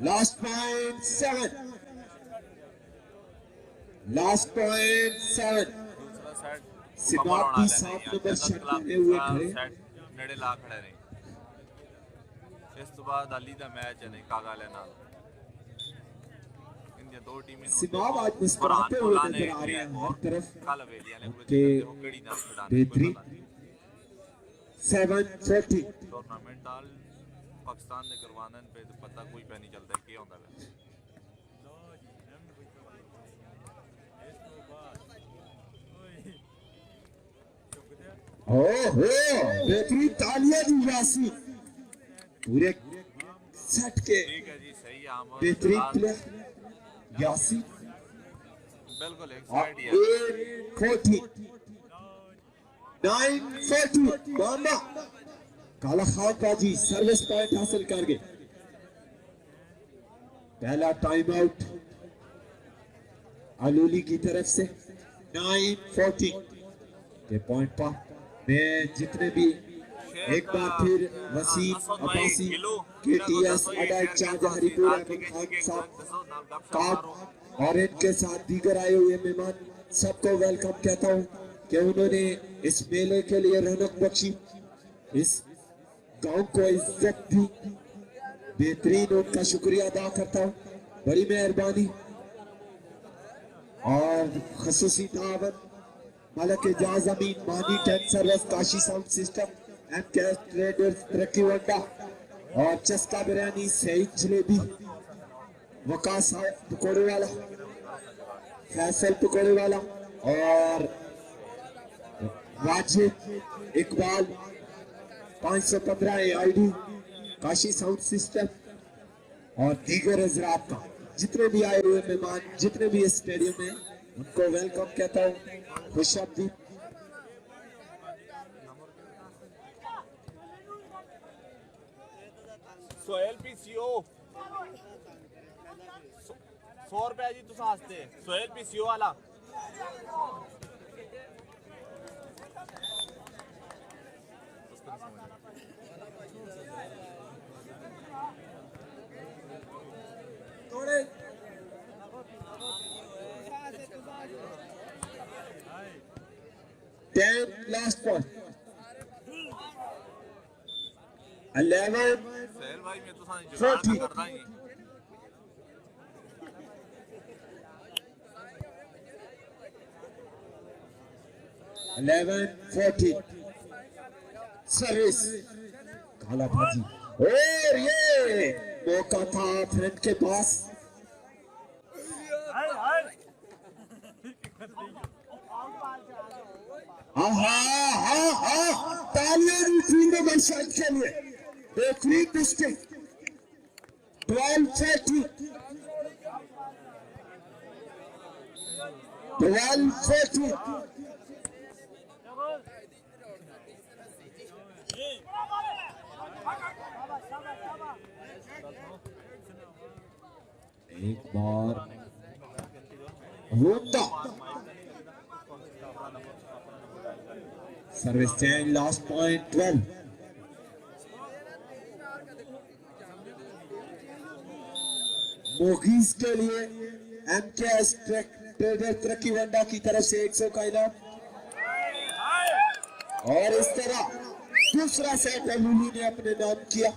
लास्ट पॉइंट 7 दूसरा सेट सिनाब भी 7 नंबर शट करने हुए खड़े। नेड़े ला खड़े नहीं इस तो बाद अली दा मैच है नहीं कागा ले नाल इंडिया दो टीमें सिनाब आज मुस्कुराते हुए नजर आ रहे हैं हर तरफ कल वेलिया ने के केड़ी नाल खिडाने बेहतरीन। 730 टूर्नामेंट डाल पाकिस्तान ने करवाना पे तो पता कोई पे नहीं चलता क्या होता है। बेहतरीन तालियां दी यासीन पूरे सेट के ठीक है जी सही है आमर बेहतरीन प्लेयर यासीन। बिल्कुल एक साइड ही है 840 940 मामा काला खान बाजी सर्विस पॉइंट हासिल कर गए। पहला टाइम आउट अलूली की तरफ से 940 के पॉइंट पर। मैं जितने भी एक बार फिर वसीम अब्बासी KTS अड्डा इंचार्ज हरीपुर अहमद खान साहब काब और इनके साथ दीगर आए हुए मेहमान सबको वेलकम कहता हूं कि उन्होंने इस मेले के लिए रौनक बख्शी, इस गांव को इज्जत दी। बेहतरीन उनका शुक्रिया अदा करता हूं, बड़ी मेहरबानी। और खसूसी दावत मलक एजाज अमीन मानी tent service Kashi sound system MKS traders तरक्की वड्डा और चस्का बिरयानी सईद जलेबी वकास पकौड़े वाला फैसल पकौड़े वाला और Wajid Iqbal 515 AID Kashi sound system और दीगर हजरात का जितने भी आए हुए मेहमान जितने भी इस स्टेडियम में उनको वेलकम कहता हूँ, खुशामदीद। सोहेल PCO 100 रुपए जी तुस हसते सोहेल PCO वाला थोड़े 10 last point 11 सहल भाई मैं तो सानी जुगाड़ ना 40 करदा ही 11-40 सर्विस काला बाजी और ये मौका था फ्रेंड के पास तालियां फील्ड में शॉट के लिए बेहतरीन डिस्ट्रिक्ट 12-40 एक बार होता सर्विस 10 लास्ट पॉइंट 12 मोगीज के लिए एमकेएस ट्रेडर तरक्की वंडा की तरफ से 100 का इनाम और इस तरह दूसरा सेट लूली ने अपने नाम किया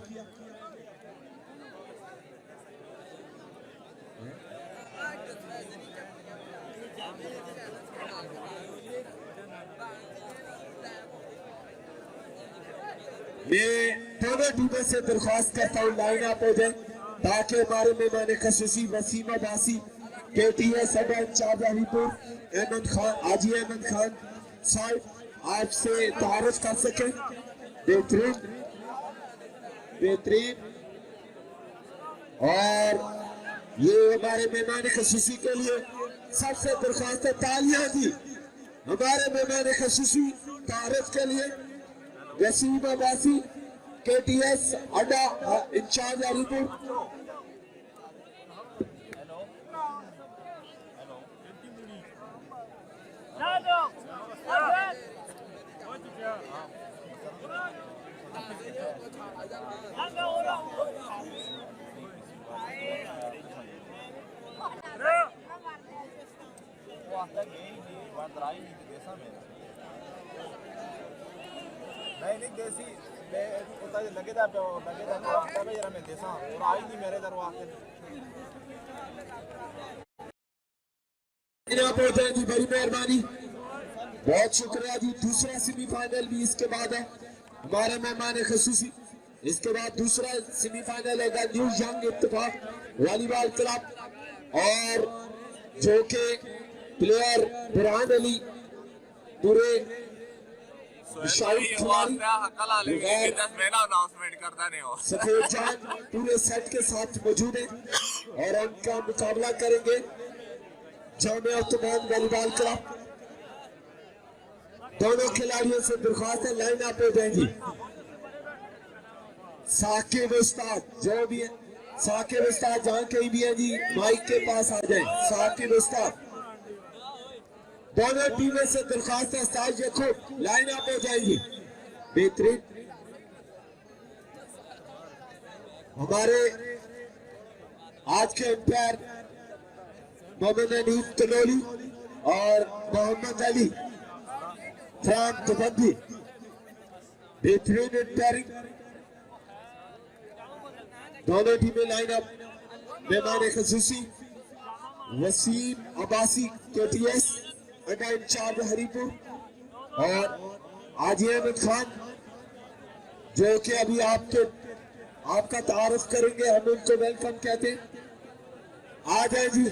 मैं दोनों टीमों से दरख्वास्त करता हूँ लाइन अप हो जाए ताकि हमारे मेहमान खसूसी वसीम अब्बासी केटीएस इंचार्ज हरीपुर अहमद खान आजी अहमद खान साहब आपसे तारुफ कर सके बेहतरीन बेहतरीन और ये हमारे मेहमान खसूसी के लिए सबसे दरख्वास्त है तालियां दी हमारे मेहमान खसूसी तारुफ के लिए वसीम अब्बासी केटीएस अड्डा इंचार्ज हरीपुर नहीं देसी लगेदा जरा मैं देसा और आई नहीं मेरे दरवाजे जी बड़ी मेहरबानी बहुत शुक्रिया जी दूसरा सेमीफाइनल भी इसके बाद है हमारे मेहमान खसूसी इसके बाद दूसरा सेमीफाइनल है न्यू यंग इत्तेफाक वॉलीबॉल क्लब और जो के प्लेयर बुरहान अली पूरे सफेद जान पूरे सेट के साथ मौजूद है और उनका मुकाबला करेंगे जामिया तुमान वॉलीबॉल क्लब दोनों खिलाड़ियों से दरख्वास्त है लाइन अप हो जाएंगी साकिब उस्ताद जो भी है साकिब उस्ताद जहाँ कहीं भी है जी माइक के पास आ जाए साकिब उस्ताद दोनों टीमों से दरख्वास्त है उस्ताद देखो लाइन अप हो जाएगी बेहतरीन हमारे आज के अंपायर मोहम्मद अनीफ तनोली और मोहम्मद अली फ्राम दुबंदी बेहतरीन अंपायरिंग दोनों टीमें लाइन अप मेहमान खसूसी वसीम अब्बासी केटीएस अड्डा इंचार्ज हरीपुर और आजी अहमद खान जो कि अभी आपका तारुफ करेंगे हम उनको वेलकम कहते हैं आ जाए जी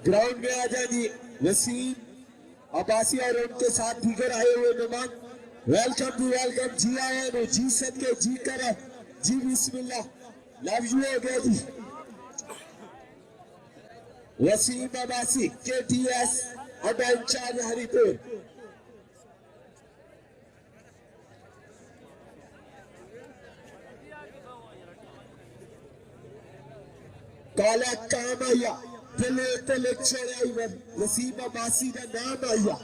ग्राउंड में आ जाए जी वसीम अब्बासी और उनके साथ दीगर आए हुए मेहमान वेलकम जी आए नो जी सदके जी कर जी बिस्मिल्लाह लव यू हो गया जी वसीम अब्बासी केटीएस अड्डा इंचार्ज हरीपुर काला काम आया दिले तले चढ़ाई वसीम अब्बासी का नाम आया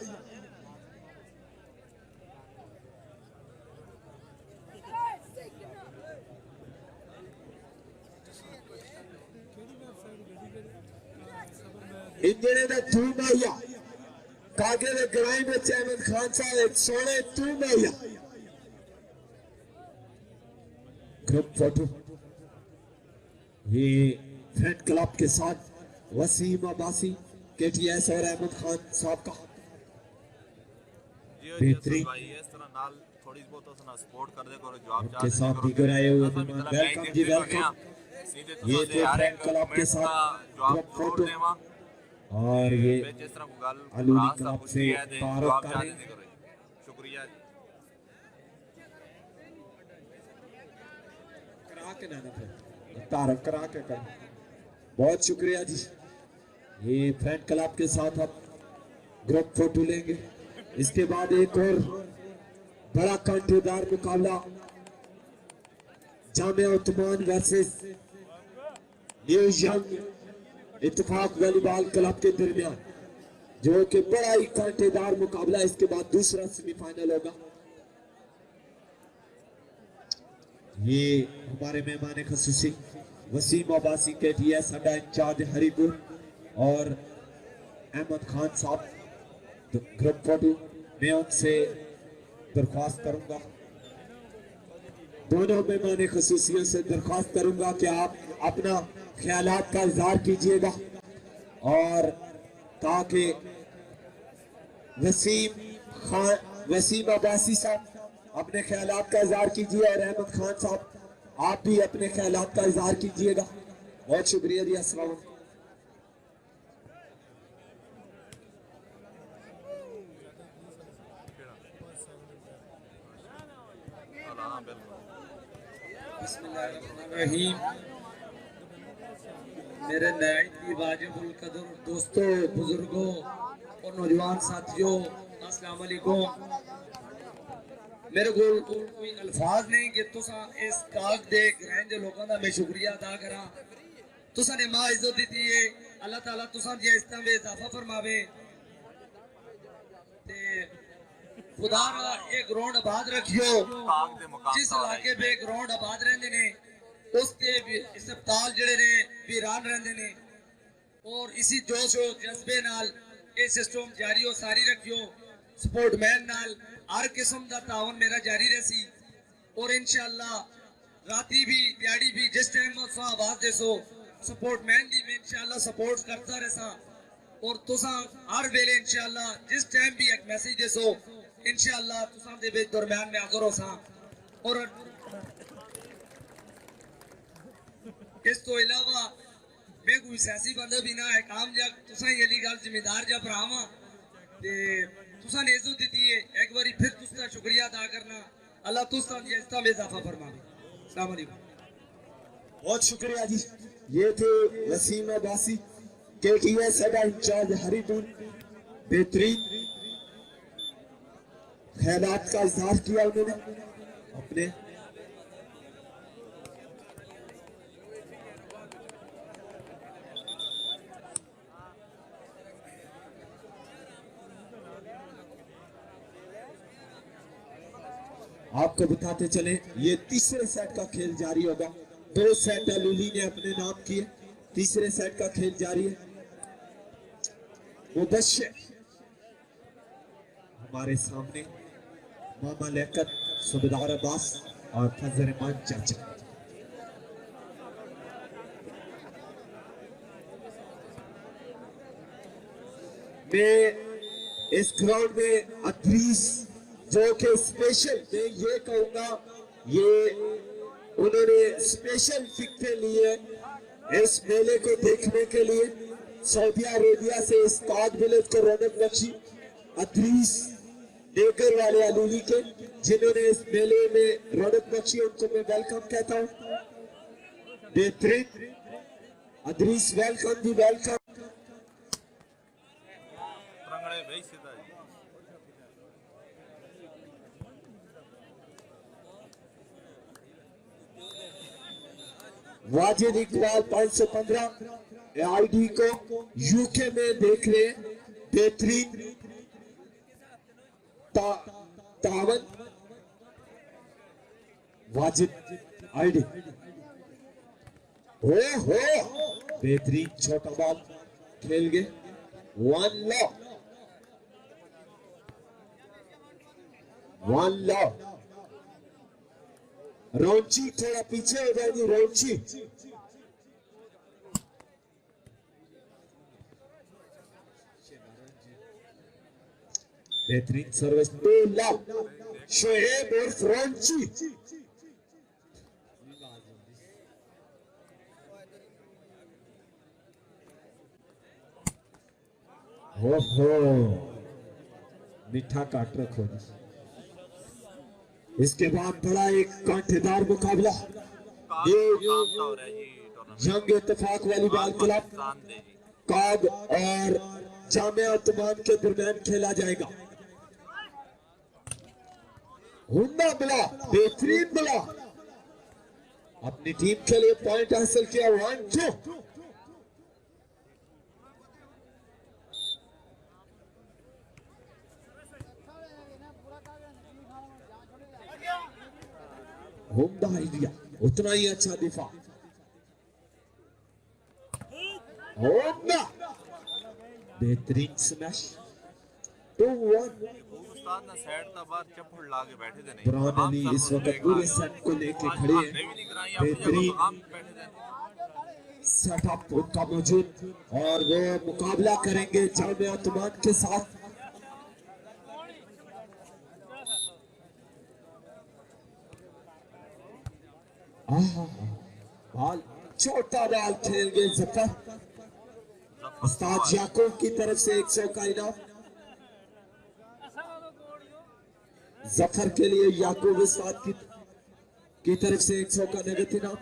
इंजने का धूम आया कागे ने ग्राई में अहमद खान साहब एक सोने तू मैया ग्रुप फोटो ये फ्रेंड क्लब के साथ वसीम अब्बासी केटीएस और अहमद खान साहब का बेहतरीन इस तरह नाल थोड़ी बहुत उसना सपोर्ट कर दे करो जवाब के साथ दीगर आए हुए मेहमान वेलकम जी वेलकम ये तो फ्रेंड क्लब के साथ ग्रुप फोटो और ये जिस तरह गल अलूनी क्लब से तारुफ कर रहे हैं शुक्रिया जी करा के ना फिर तारुफ करा के कर बहुत शुक्रिया जी ये फ्रेंड क्लब के साथ आप ग्रुप फोटो लेंगे इसके बाद एक और बड़ा कांटेदार मुकाबला Jamia Usman versus new young इत्तेफाक वॉलीबॉल क्लब के दरमियान जो कि बड़ा ही कांटेदार मुकाबला इसके बाद दूसरा सेमीफाइनल होगा ये हमारे मेहमान खसूसी वसीम अब्बासी के टीएस अड्डा इंचार्ज हरिपुर और अहमद खान साहब ग्रुप फोटो मैं उनसे दरख्वास्त करूंगा दोनों मेहमान खसूसियों से दरख्वास्त करूंगा कि आप अपना ख्यालात का इजहार कीजिएगा और ताकि वसीम अब्बासी साहब अपने ख्यालात का इजहार कीजिए और अहमद खान साहब आप भी अपने ख्यालात का इजहार कीजिएगा बहुत शुक्रिया जी अस्सलाम वालेकुम मेरे नहायती वाजिबुल कदर दोस्तों बुजुर्गों और नौजवान साथियों अस्सलाम वालेकुम मेरे को कोई अल्फाज नहीं कि तुसा इस काग दे ग्रहण दे लोगों का मैं शुक्रिया अदा करा तुसा ने मां इज्जत दी है अल्लाह ताला तुसा दी इज्जत में इजाफा फरमावे ते खुदा रा एक ग्राउंड आबाद रखियो जिस इलाके पे ग्राउंड आबाद रहंदे ने उसके अस्पताल जड़े ने वीरान रहंदे ने और इसी जोश और जज्बे नाल ये सिस्टम जारी और सारी रखियो सपोर्टमैन नाल हर किस्म का तावन मेरा जारी रही और इंशाअल्लाह राती भी दिहाड़ी भी जिस टाइम आवाज देसो सपोर्टमैन दी मैं इंशाअल्लाह सपोर्ट करता रहसा और तुसा हर वेले इंशाअल्लाह जिस टाइम भी एक मैसेज देसो इंशाअल्लाह तुसा दे बीच दरमियान में हाजिर होसा और इस तो अलावा मैं कोई सियासी बंदा भी ना है काम जा तुसा ही अली गल जिम्मेदार जा भरावा ते तुसा ने इज्जत दी है एक बारी फिर तुसका शुक्रिया अदा करना अल्लाह तुसा दी इज्जत में इजाफा फरमावे अस्सलाम वालेकुम बहुत शुक्रिया जी ये थे वसीम अब्बासी केटीएस अड्डा इंचार्ज हरिपुर बेहतरीन ख्यालात का इजहार किया उन्होंने अपने आपको बताते चले ये तीसरे सेट का खेल जारी होगा 2 सेट लूली ने अपने नाम किए तीसरे सेट का खेल जारी है मुबश्शिर हमारे सामने मामा लेकर सुबेदार अब्बास और फजल रहमान चाचा मैं इस ग्राउंड में अदरीस जो कि स्पेशल मैं ये कहूंगा ये उन्होंने स्पेशल टिकटें लिए इस मेले को देखने के लिए सऊदी अरेबिया से इस ताज विलेज को रौनक बख्शी अदरीस देकर वाले अलूली के जिन्होंने इस मेले में रौनक बख्शी उनको मैं वेलकम कहता हूँ बेहतरीन अदरीस वेलकम जी वेलकम वाजिद इकबाल 515 आईडी को यूके में देख ले बेहतरीन तावन वाजिद आईडी हो बेहतरीन छोटा बॉल खेल गए 1 लॉ वन लव। रौंची थोड़ा पीछे हो जाएगी, रौंची। बेहतरीन सर्विस, 2 लव। शोएब और रौंची। हो मीठा काट रखो। इसके बाद बड़ा एक कांटेदार मुकाबला, ये जंग इत्तेफाक वालीबॉल क्लब काग और जामिया उस्मान के दरमियान खेला जाएगा। हुंडा मिला, बेहतरीन मिला, अपनी टीम के लिए पॉइंट हासिल किया। 1-2। हुंडा आइडिया, उतना ही अच्छा दिफा। हुंडा बेहतरीन स्मैश। 2-1। उस्ताद ना साइड दा बाहर चप्पड़ ला के बैठे थे नहीं। बुरहान अली इस वक्त पूरे सेट को लेके खड़े हैं। बेहतरीन सेटअप उनका मौजूद और वो मुकाबला करेंगे जामिया उस्मान के साथ। बॉल, छोटा बॉल खेल गए जफर। उस्ताद याकूब की तरफ से 100 का इनाम। जफर के लिए याकूब उस्ताद की तरफ से 100 का नगद इनाम।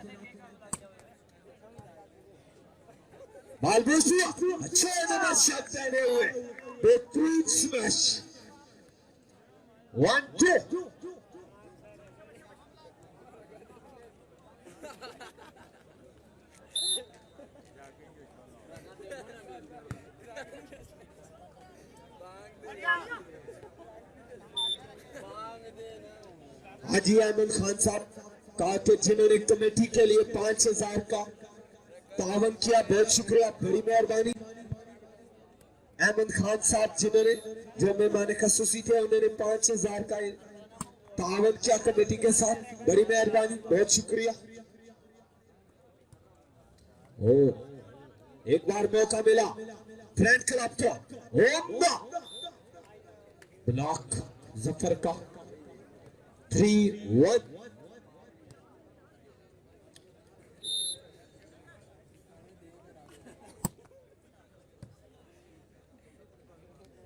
बॉल बूस्टिया, अच्छे नंबर शॉट पहने हुए, बेहतरीन स्मैश। 1-2। हाजी अहमद खान साहब कहा कि जिन्होंने कमेटी के लिए 5000 का तावन किया, बहुत शुक्रिया, बड़ी मेहरबानी। अहमद खान साहब जिन्होंने जो मेहमान खसूसी थे उन्होंने 5000 का तावन किया कमेटी के साथ, बड़ी मेहरबानी, बहुत शुक्रिया। एक बार मौका मिला फ्रेंड क्लब का, ब्लॉक जफर का। 3-1।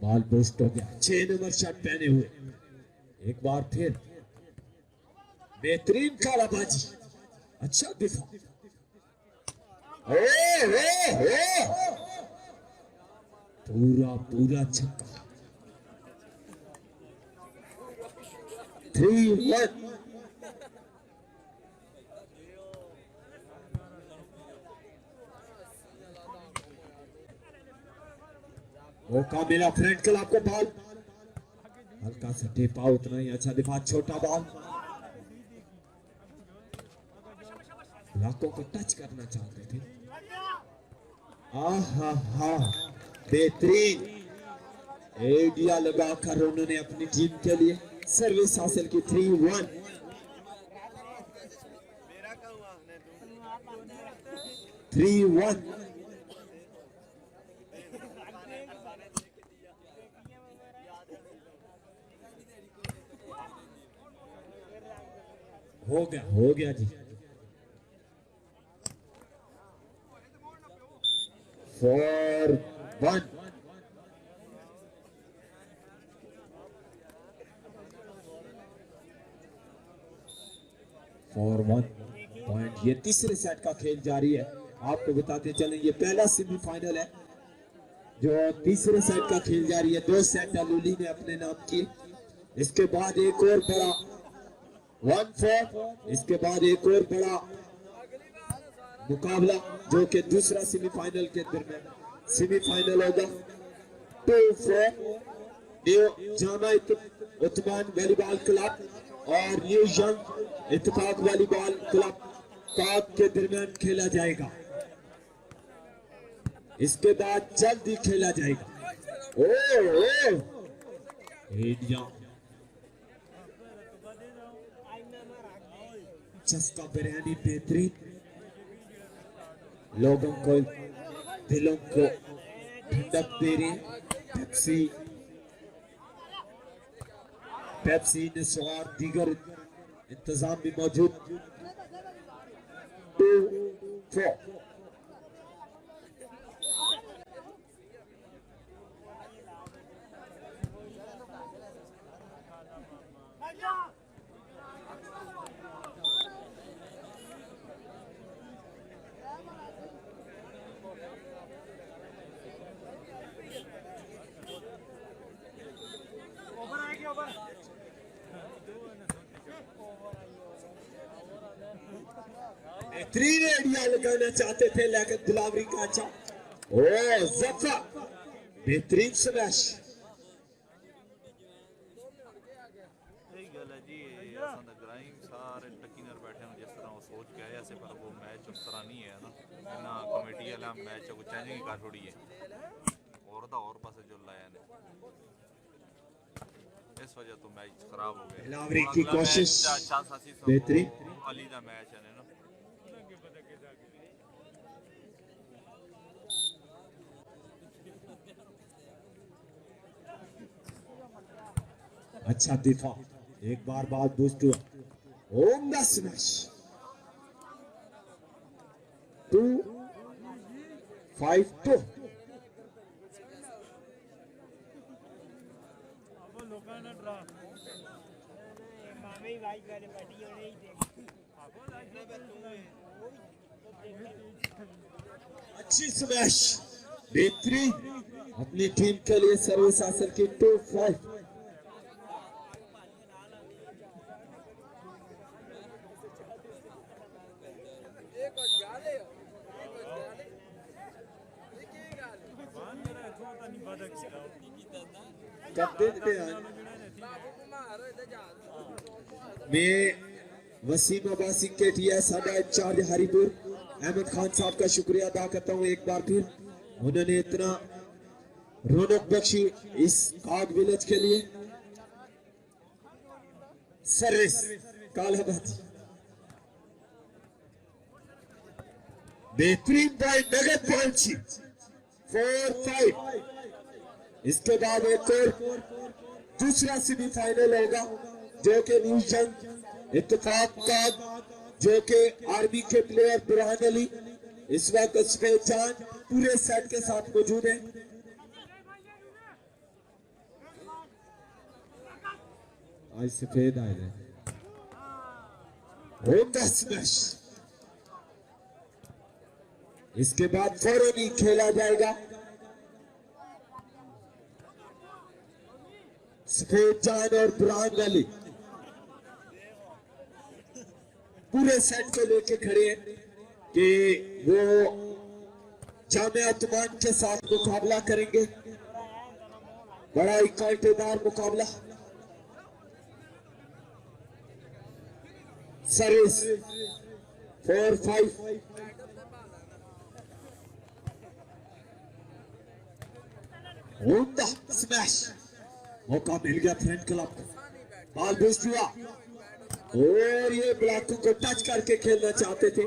बॉल पोस्ट हो गया, 6 नंबर शॉट पहने हुए। एक बार फिर बेहतरीन कालाबाजी, अच्छा दिफा। पूरा छक्का। 3-1। मौका मिला फ्रेंड क्लब को, बॉल हल्का सा टेपा, उतना ही अच्छा दिफा, छोटा बॉल। लाखों को टच करना चाहते थे। आहा, बेहतरीन एडिया लगाकर उन्होंने अपनी टीम के लिए सर्विस हासिल की। 3-1। हो गया जी। 4-1। पॉइंट, ये तीसरे सेट का खेल जारी है। आपको बताते चलें ये पहला सेमीफाइनल है जो तीसरे सेट का खेल जारी है। 2 सेट अलूली ने अपने नाम किए। इसके बाद एक और बड़ा 1-4, इसके बाद एक और बड़ा मुकाबला जो कि दूसरा सेमीफाइनल के दरमियान सेमीफाइनल होगा। 2-4 new Jamia Usman volleyball club और न्यू यंग इत्तेफाक वॉलीबॉल क्लब काग के दरमियान खेला जाएगा। इसके बाद जल्द ही खेला जाएगा। चस्का बिरयानी बेहतरीन, लोगों को दिलों को ठंडक दे रहे। पेप्सी निस्वार दीगर इंतजाम भी मौजूद। 2-4 बेहतरीन एरिया लगाना चाहते थे लेकिन दिलावरी का अच्छा। ओ जफर बेहतरीन स्मैश। सही गल है जी, असां दा ग्राइम सारे टक्की नाल बैठे हैं जिस तरह वो सोच के आए ऐसे, पर वो मैच उस तरह नहीं है ना। इन्ना कमेटी वाला मैच को चेंजिंग कर छोड़ी है और दा और पासे जो लाया ने, इस वजह तो मैच खराब हो गया। दिलावरी की कोशिश बेहतरीन। अली दा मैच है ना। अच्छा दिफा, एक बार बाद बूस्ट हुआ। ओम द स्मैश 2-5-2। अच्छी स्मैश बेहतरीन, अपनी टीम के लिए सर्विस हासिल की। 2-5 मैं वसीम अब्बासी के साडा इंचार्ज हरिपुर अहमद खान साहब का शुक्रिया अदा करता हूँ एक बार फिर। उन्होंने इतना रौनक बख्शी इस काग विलेज के लिए। सर्विस कालाबाद बेहतरीन पॉइंट, नगद पॉइंट 4-5। इसके बाद एक और दूसरा सेमीफाइनल होगा जो कि न्यू जंग इत्तेफाक का, जो कि आर्मी के प्लेयर बुरहान अली इस वक्त सफेद चांद पूरे सेट के साथ मौजूद है। आज सफेद आए हैं। स्मैश, इसके बाद फौरन ही खेला जाएगा। सफेद चांद और बुरहान अली पूरे सेट को लेके खड़े हैं कि वो जामिया तुमान के साथ मुकाबला करेंगे। बड़ा ही कांटेदार मुकाबला। सर्विस 4-5। स्मैश, मौका मिल गया फ्रंट क्लब को। बॉल बूस्ट हुआ और ये ब्लॉक को टच करके खेलना चाहते थे।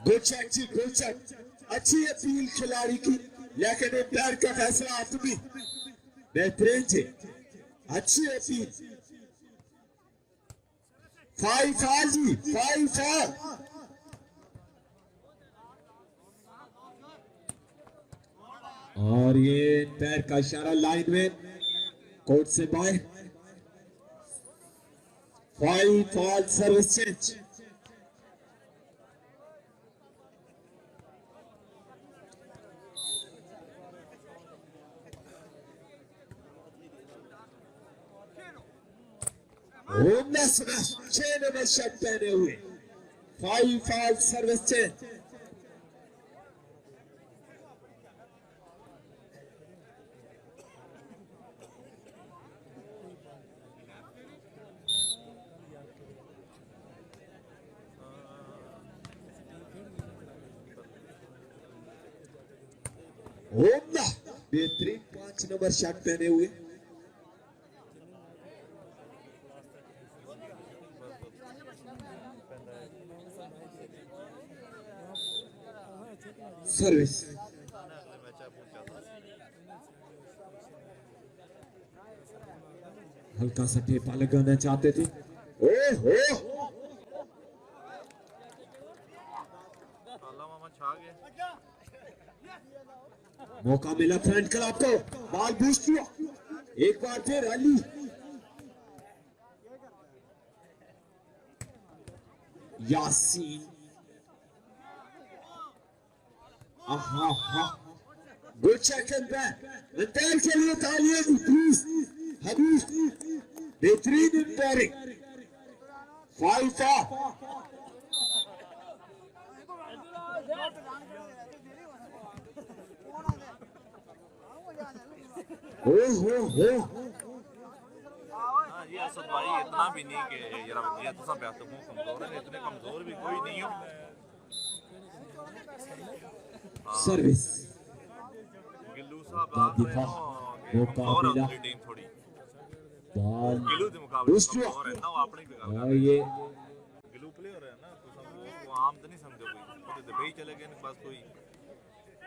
गुड शॉट जी, गुड शॉट। अच्छी अपील खिलाड़ी की, लेकिन पैर का फैसला आदमी बेहतरीन जी। अच्छी अपील। 5-4 जी, 5-4। और ये पैर का इशारा लाइन में कोर्ट से बाहर। 5-4 सर्विस चेंज। छह नंबर शर्ट पहने हुए 5-5 सर्विस चेंज। बेहतरीन 5 नंबर शर्ट पहने हुए। सर्विस हल्का सा टेपा लगाना चाहते थे। ओहो मौका मिला फ्रंट क्लब को, बॉल बूस्ट किया एक बार फिर Ali Yasin. Good second back इंतजार के लिए तालियां प्लीज। हबीब बेहतरीन इंपायरिंग 5 हो हाँ जी असद भाई इतना भी नहीं कि यार ये तो सब बात मुंह कमजोर है, इतने कमजोर भी कोई नहीं हो। सर्विस गिल्लू साहब का आप रहे दिखा हो मौका मिला टीम थोड़ी बॉल गिल्लू के मुकाबले बूस्ट हुआ कमजोर है ना, वो अपनी भी गल और ये गिल्लू प्लेयर है ना, तो सब वो आम तो नहीं समझो कोई तो दुबई चले गए ना, बस कोई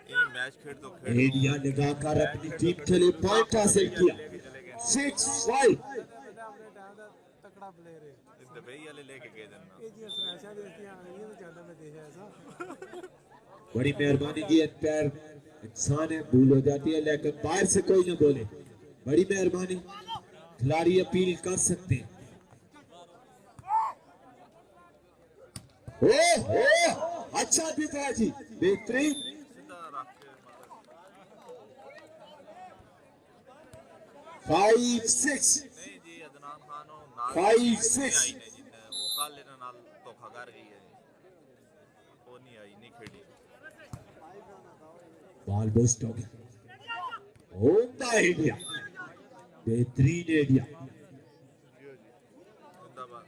ये मैच खेल तो खेल एरिया लगाकर अपनी टीम के लिए पॉइंट हासिल किया 6-5। तकड़ा प्लेयर है दुबई वाले लेके गए देना। ये जी स्मैशा देखती आ रही है तो ज्यादा मैं देखा ऐसा बड़ी मेहरबानी जी, पैर इंसान है भूल हो जाती है, लेकिन बाहर से कोई ना बोले, बड़ी मेहरबानी, खिलाड़ी अपील कर सकते हैं। ओ अच्छा दिखा जी, बेहतरीन। सीधा रख के 5-6 नहीं जी अदनान खान हो नाल 5-6 आई ने जी वो कल लेना नाल धोखा कर गई है, वो नहीं आई नहीं खेली। बॉल बूस्ट हो गया, होता एरिया, बेहतरीन एरिया। जिंदाबाद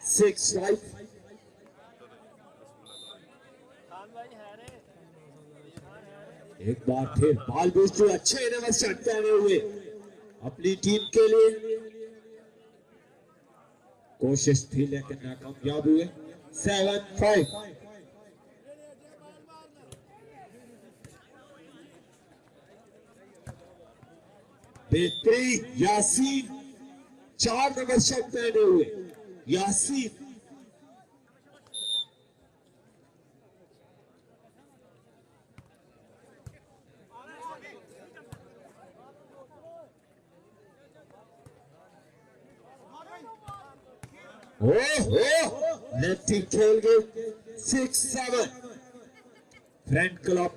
6-5 एक बार फिर बॉल बूस्ट हुआ, अच्छे नंबर शॉट पहने हुए अपनी टीम के लिए, कोशिश थी लेकिन नाकामयाब हुए। 7-5 बेहतरीन यासीन 4 नंबर शॉट पहने हुए यासीन। लेफ्टी खेल गए 6-7। फ्रेंड क्लब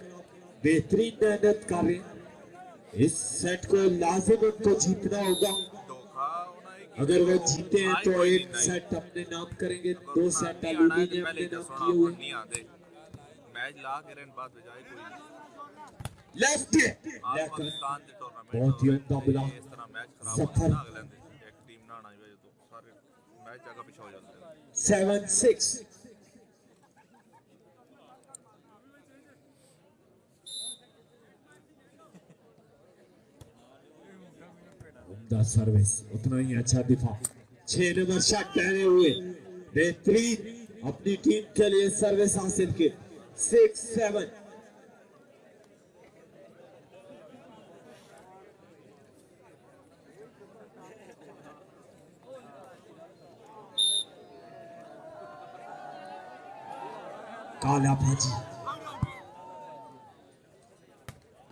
बेहतरीन मेहनत कर रहे हैं, इस सेट को लाजिम उनको जीतना होगा। धोखा होना है कि अगर वो जीते हैं तो एक सेट अपने नाम करेंगे, 2 सेट अलूनी ने अपने नाम किए हुए। नहीं आते मैच ला के रन बाद बजाए कोई लेफ्ट लेकिन पाकिस्तान के टूर्नामेंट बहुत ही उम्दा बुला इस तरह मैच खराब सफर होना अगले दिन एक टीम ना आना चाहिए तो सारे मैच जगह पीछे हो जाते हैं। 7-6 उम्दा सर्विस, उतना ही अच्छा दिफा। 6 नंबर शॉट पहने हुए बेहतरीन अपनी टीम के लिए सर्विस हासिल की 6-7। काला भाजी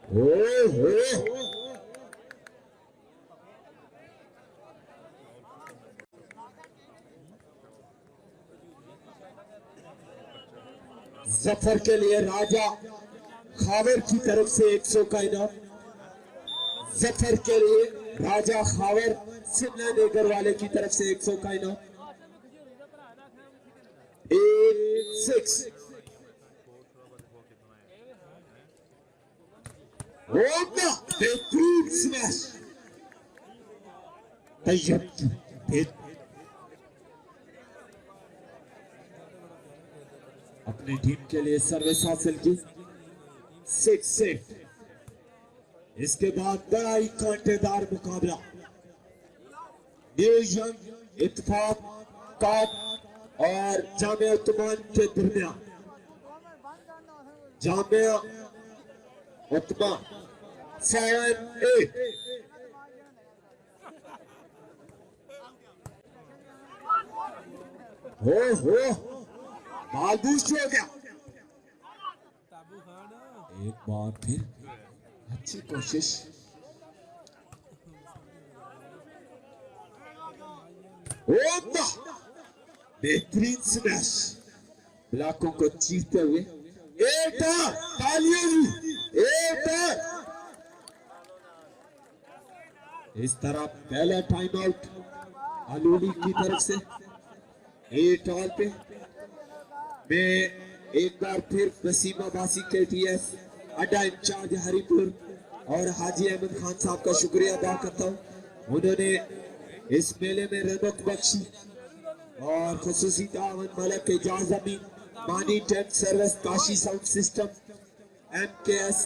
हो जफर के लिए राजा खावर की तरफ से 100 का इनाम। जफर के लिए राजा खावर शिमला नगर वाले की तरफ से 100 का इनाम। 8-6 बेहतरीन स्मैश तैयब अपनी टीम के लिए सर्विस हासिल की 6 इसके बाद बड़ा ही कांटेदार मुकाबला न्यू यंग इत्तेफाक काट और जामिया उस्मान के दरमियान। जामिया उस्मान 7-8 हो बाल बूस्ट हो गया। ताबू खान एक बार फिर अच्छी कोशिश। बेहतरीन स्मैश ब्लॉकों को चीरते हुए एक इस तरह पहला टाइम आउट अलूली की तरफ से 8 ऑल पे। मैं एक बार फिर वसीम अब्बासी KTS अड्डा इंचार्ज हरिपुर और हाजी अहमद खान साहब का शुक्रिया अदा करता हूँ। उन्होंने इस मेले में रौनक बख्शी और खुसूसी तावन मलक एजाज अमीन मानी tent service Kashi sound system MKS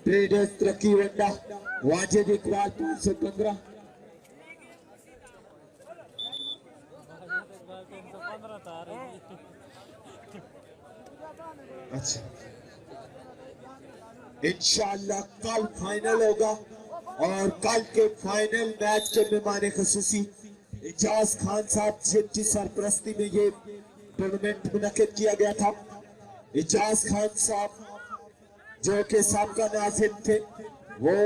traders तरक्की वंडा वाजिद इकबाल 515। अच्छा इंशाअल्लाह कल फाइनल होगा और कल के फाइनल मैच के मेहमान खुसूसी एजाज खान साहब जिनकी सरपरस्ती में ये टूर्नामेंट मुनक्किद किया गया था। एजाज खान साहब जो कि साबका नाज़िम थे, वो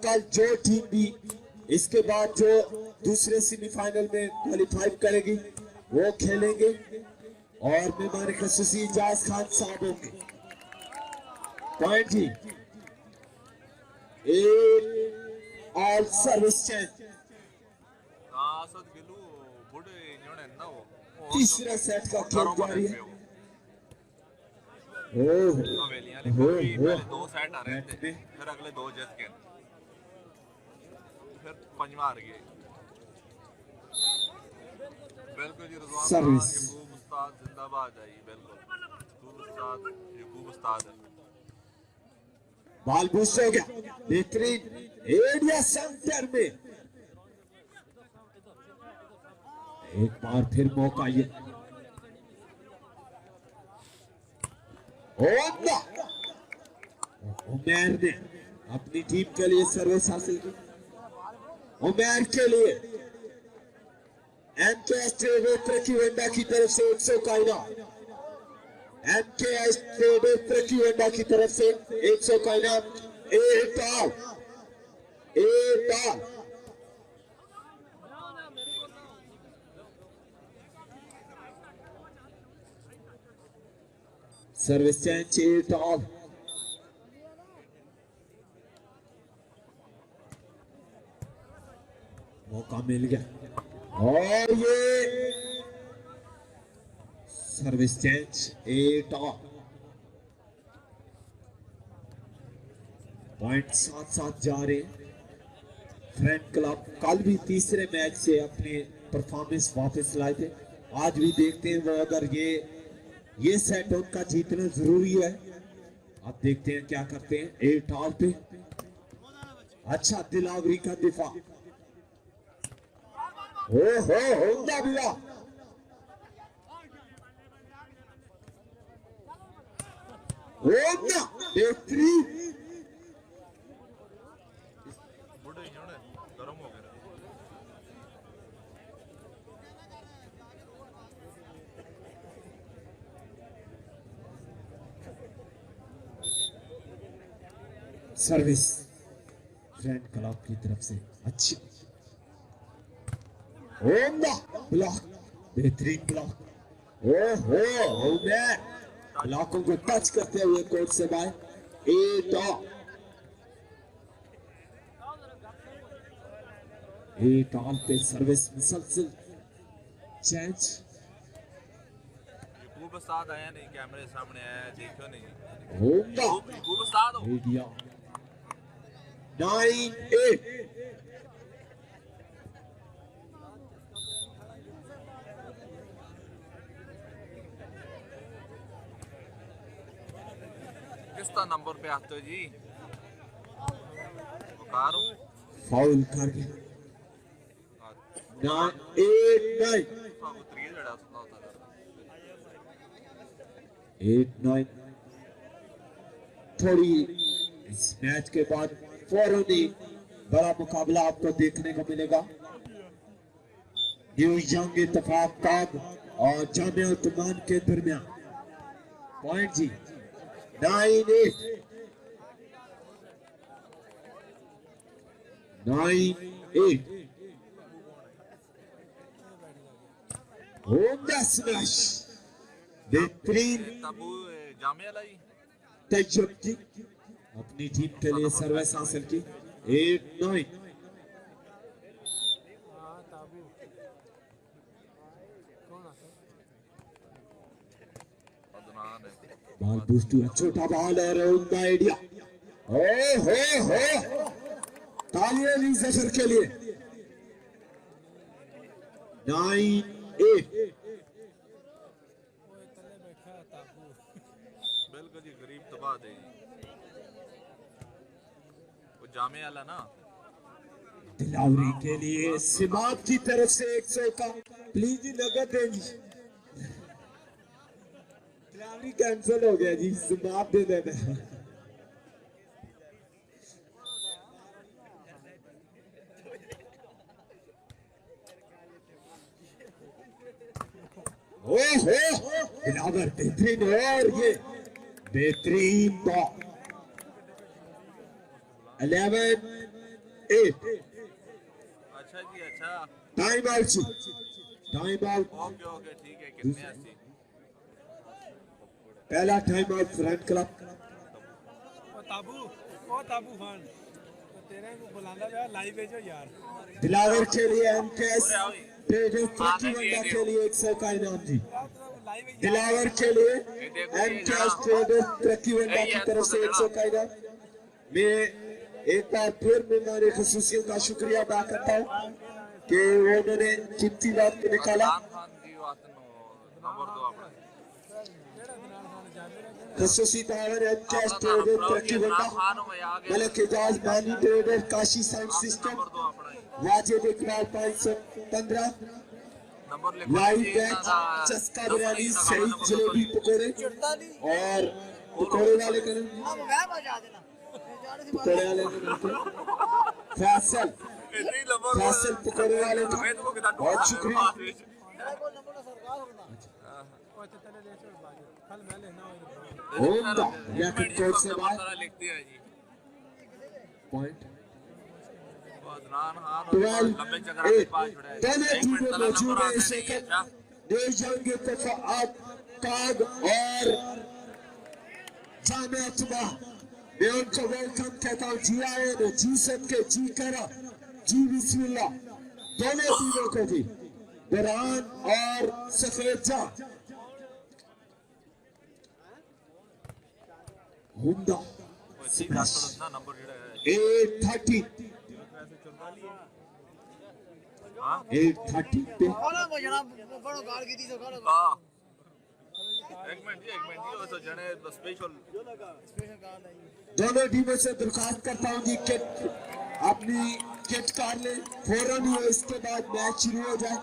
कल जो टीम भी इसके बाद जो दूसरे सेमीफाइनल में क्वालिफाई करेगी वो खेलेंगे और मेहमान खुसूसी एजाज खान साहब होंगे। पॉइंट जी ऑल सर्विस चेंज। तीसरा सेट का खेल जारी है। पहले 2 सेट आ रहे थे, फिर अगले 2 जीत गए, फिर पंजवा हार गए। बिल्कुल जी रिजवान सर्विस यकूब उस्ताद जिंदाबाद है। बिल्कुल यकूब उस्ताद बाल बूस्ट हो गया। बेहतरीन एरिया सेंटर में एक बार फिर मौका ये उमैर ने अपनी टीम के लिए सर्विस हासिल की। उमैर के लिए MKS ट्रेडर्स तरक्की वंडा की तरफ से 100 का इनाम। MKS ट्रेडर्स तरक्की वंडा की तरफ से 100 का इनाम। एक सर्विस चेंज 8 ऑल। मौका मिल गया और ये सर्विस चेंज 8 ऑल। पॉइंट साथ जा रहे हैं। फ्रेंड क्लब कल भी तीसरे मैच से अपने परफॉर्मेंस वापस लाए थे। आज भी देखते हैं वो अगर ये सेट उनका जीतना जरूरी है। अब देखते हैं क्या करते हैं। 8 ऑल पे अच्छा दिलावरी का दिफा। होंदा बिला बेहतरीन गर्म हो गया। सर्विस फ्रेंड क्लब की तरफ से अच्छी ब्लॉक। बेहतरीन ब्लॉक। ब्लॉकों को टच करते हुए कोर्ट से बाहर। 8 ऑल पे सर्विस मुसलसल चेंज। यकूब उस्ताद आया नहीं, कैमरे सामने आया, देखो नहीं। होगा यकूब उस्ताद हो। मीडिया 9-8। किसका नंबर पे आते हो जी वकारो फाउल कर गया 9-8-9 उतरी जड़ा उसका होता 8-9 थोड़ी इस मैच के बाद फौरन ही बड़ा मुकाबला आपको देखने को मिलेगा न्यू यंग इत्तेफाक ताब और जामिया तुमान के दरमियान पॉइंट जी 9-8 9-8 होंडा स्मैश बेहतरीन तबू जामिया लाई तैयब अपनी टीम के लिए सर्विस हासिल की 8-9 हाँ ताबू कौन आता अदनान है बॉल बूस्ट हुआ छोटा बॉल और उनका आइडिया हो तालियां ली जफर के लिए 9-8 वो तले बैठा है ताबू बिल्कुल जी गरीब तबाह दे वो जामे वाला ना दिलावरी के लिए सिमात की तरफ से 100 का प्लीज जी नगद दें जी दिलावरी कैंसिल हो गया जी सिमात दे देना दिलावर बेहतरीन और ये बेहतरीन बॉल 11-8 अच्छा जी अच्छा टाइम आउट ओके ओके ठीक है कितने अस्सी पहला टाइम आउट फ्रंट क्लब ओ ताबू खान तो तेरे को बुलाना है लाइव भेजो यार दिलावर के लिए एमकेएस ट्रेडर तरक्की वंडा के लिए 100 का इनाम जी लाइव दिलावर के लिए एमकेएस ट्रेडर तरक्की वंडा की तरफ से 100 का इनाम मैं एक बार फिर मेहमान खसूसियों का शुक्रिया अदा करता हूँ कि उन्होंने कीमती वक्त निकाला खान जी वातनो नंबर दो अपना खसूसी तावर एमकेएस ट्रेडर तरक्की वंडा मलक एजाज बानी trader Kashi sound system number दो अपना वाजिद इकरार 515 नंबर लिखो लाइव जी मैच चस्का बिरयानी सही जलेबी पकोड़े और पकोड़े वाले का पकोड़े वाले का फैसल इतनी नंबर फैसल पकोड़े वाले का बहुत शुक्रिया ओ तो तले ले चल बाजू कल मैं लेना होंडा रैकेट कोर्ट से बाहर लिख दिया जी पॉइंट अदनान खान 12 लंबे चक्कर के पास छुड़ा है दोनों एक मिनट टीमें तला मौजूद नंबर हैं आते इस नहीं है वक्त क्या न्यू यंग इत्तेफाक ताब और जामिया तुमा मैं उनको वेलकम कहता हूँ जी आए ने जी सबके जी करा जी बिस्मिल्लाह दोनों टीमों को भी बरहान और सफेद जा हुंडा सीधा थोड़ा नंबर जेड़ा है 830 हां 830 पे हां एक मिनट जी वो तो जने स्पेशल दोनों टीमों से दरखास्त करता हूँ जी किट अपनी किट कार ले फौरन ही इसके बाद मैच शुरू हो जाए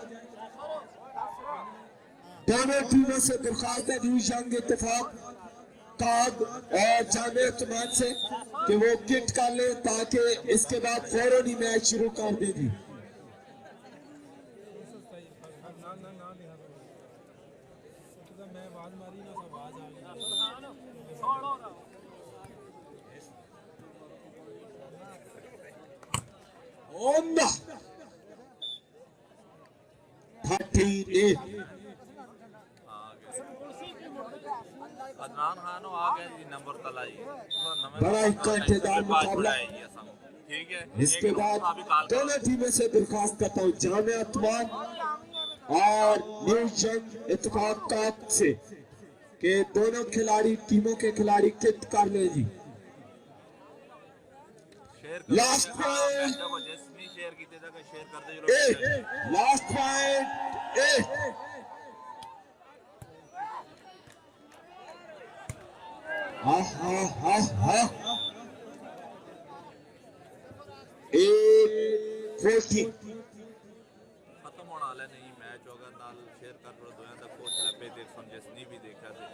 दोनों टीमों से दरखास्त है न्यू यंग इत्तेफाक ताब और जामिया तुमान से कि वो किट कर ले ताकि इसके बाद फौरन ही मैच शुरू कर दे दी ना लिखा तो मैं आवाज मारी ना सब आवाज आ होंडा 38 अदनान खान आ गया जी नंबर तला जी बड़ा ही कांटेदार मुकाबला ठीक है इसके बाद दोनों टीमों से दरखास्त करता हूँ जामिया तुमान और न्यू यंग इत्तेफाक ताब से कि दोनों खिलाड़ी टीमों के खिलाड़ी किट कर ले जी लास्ट पॉइंट जिसने शेयर कीते थे शेयर करते चलो लास्ट पॉइंट 8 हाँ हाँ हाँ हाँ 8-14 खत्म होने वाला नहीं मैच होगा नाल शेयर कर दो दोनों तक कोच लपे देख सुन जिसने भी देखा थे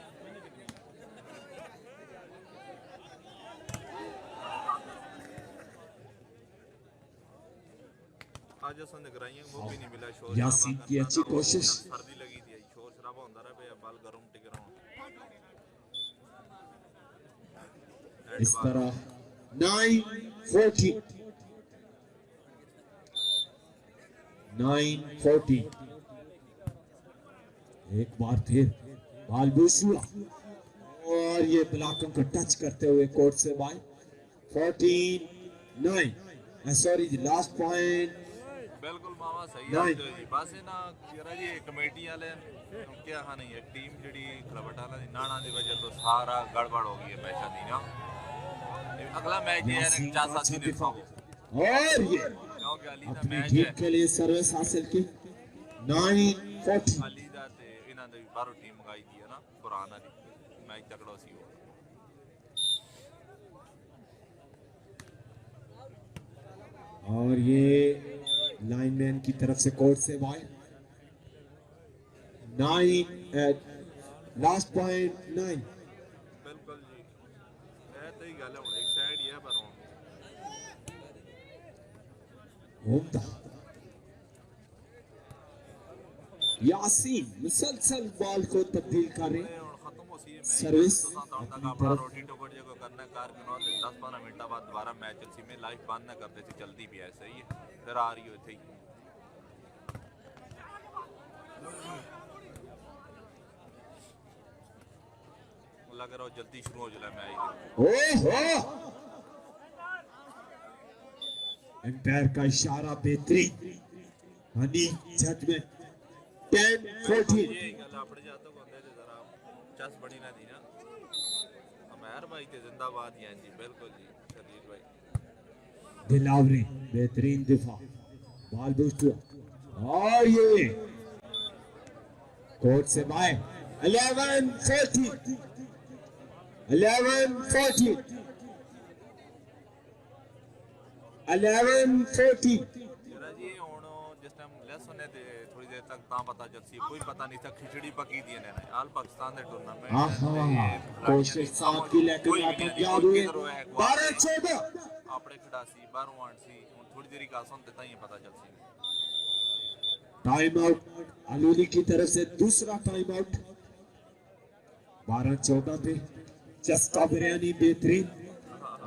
आज असन कराइए वो भी नहीं मिला शोर यासीन की अच्छी कोशिश सर्दी लगी थी शोर शराबा होता रहा भैया बाल गर्म टिक रहा इस तरह 9-14 एक बार फिर बाल बूस हुआ और ये ब्लॉकों को टच करते हुए कोर्ट से बाहर 14-9 सॉरी लास्ट पॉइंट बिल्कुल मामा सही है जी बस ना जरा जी कमेटी वाले क्या हाँ नहीं है टीम जड़ी खलबटाला दी नाना दी वजह तो सारा गड़बड़ हो गई है मैच दी ना अगला मैच ये है 4-7 दिन और ये क्योंकि अली दा अपनी मैच टीम है के लिए सर्विस हासिल की 9-14 अली दा ते इना दी बारो टीम मंगाई थी है ना पुराना दी मैच तगड़ा सी वो और ये लाइनमैन की तरफ से कोर्ट से बाहर 9 लास्ट पॉइंट 9 बिल्कुल जी ये तो ही गल है एक साइड ये पर उम्दा यासीन मुसलसल बॉल को तब्दील कर रहे खत्म हो सी सर्विस अपनी अपनी अपना तरफ रोटी टोकट जगह करना कार बिनो 10-15 मिनट बाद दोबारा मैच चलसी में लाइफ बंद ना करते सी जल्दी भी ऐसा ही है फिर आ रही हो थे लग रहा हो जल्दी शुरू हो जाए मैच ओहो एम्पायर का इशारा बेहतरीन हनी जजमेंट 10-14 ये गल अपने जातो को दे जरा चस बड़ी ना दी ना अमर भाई के जिंदाबाद हैं जी बिल्कुल जी शरीर भाई दिलावरी बेहतरीन दिफा बॉल बूस्ट हुआ और ये कोर्ट से बाहर 11-14 जरा जी हुन जिस टाइम लेसन है ते थोड़ी देर तक ता पता चलसी कोई पता नहीं था खिचड़ी पकी दी ने आल पाकिस्तान दे टूर्नामेंट हाँ कोशिश साथ की लेकिन आप याद हुए 12-14 अपने खिडासी बाहरों आंसी हुन थोड़ी देरी का सुन ते ताई पता चलसी टाइम आउट अलूली की तरफ से दूसरा टाइम आउट 12-14 पे चस्का बिरयानी बेहतरीन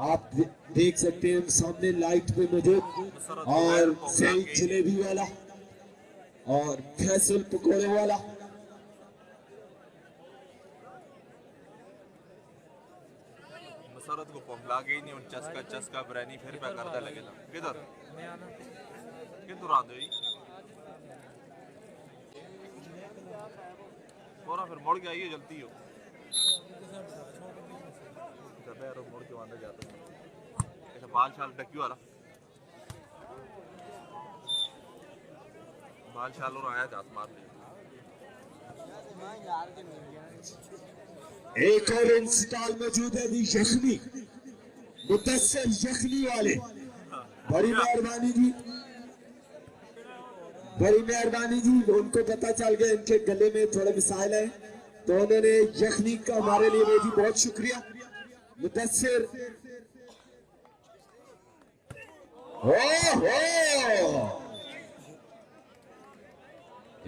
आप देख सकते हैं सामने लाइट पे मौजूद और सही जलेबी वाला और फैसल पकौड़े वाला मसरत को पहुंचा गई नहीं उन चस्का बिरयानी फिर पे करता लगेगा किधर किधर आ दो और फिर मुड़ के आइए जल्दी हो यार मुड़ के अंदर जाते ऐसा बाल शाल डक्यू वाला बाल शाल और आया जात मार ले एक और इंस्टॉल मौजूद है दी यखनी मुदस्सिर यखनी वाले बड़ी मेहरबानी जी उनको पता चल गया इनके गले में थोड़े मिसाइल है तो उन्होंने यखनी का हमारे लिए भेजी बहुत शुक्रिया मुदस्सिर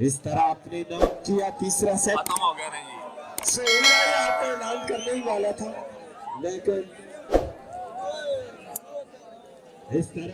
इस तरह अपने नाम किया तीसरा सेट खत्म हो गया नहीं यहाँ पे ऐलान करने ही वाला था लेकिन इस तरह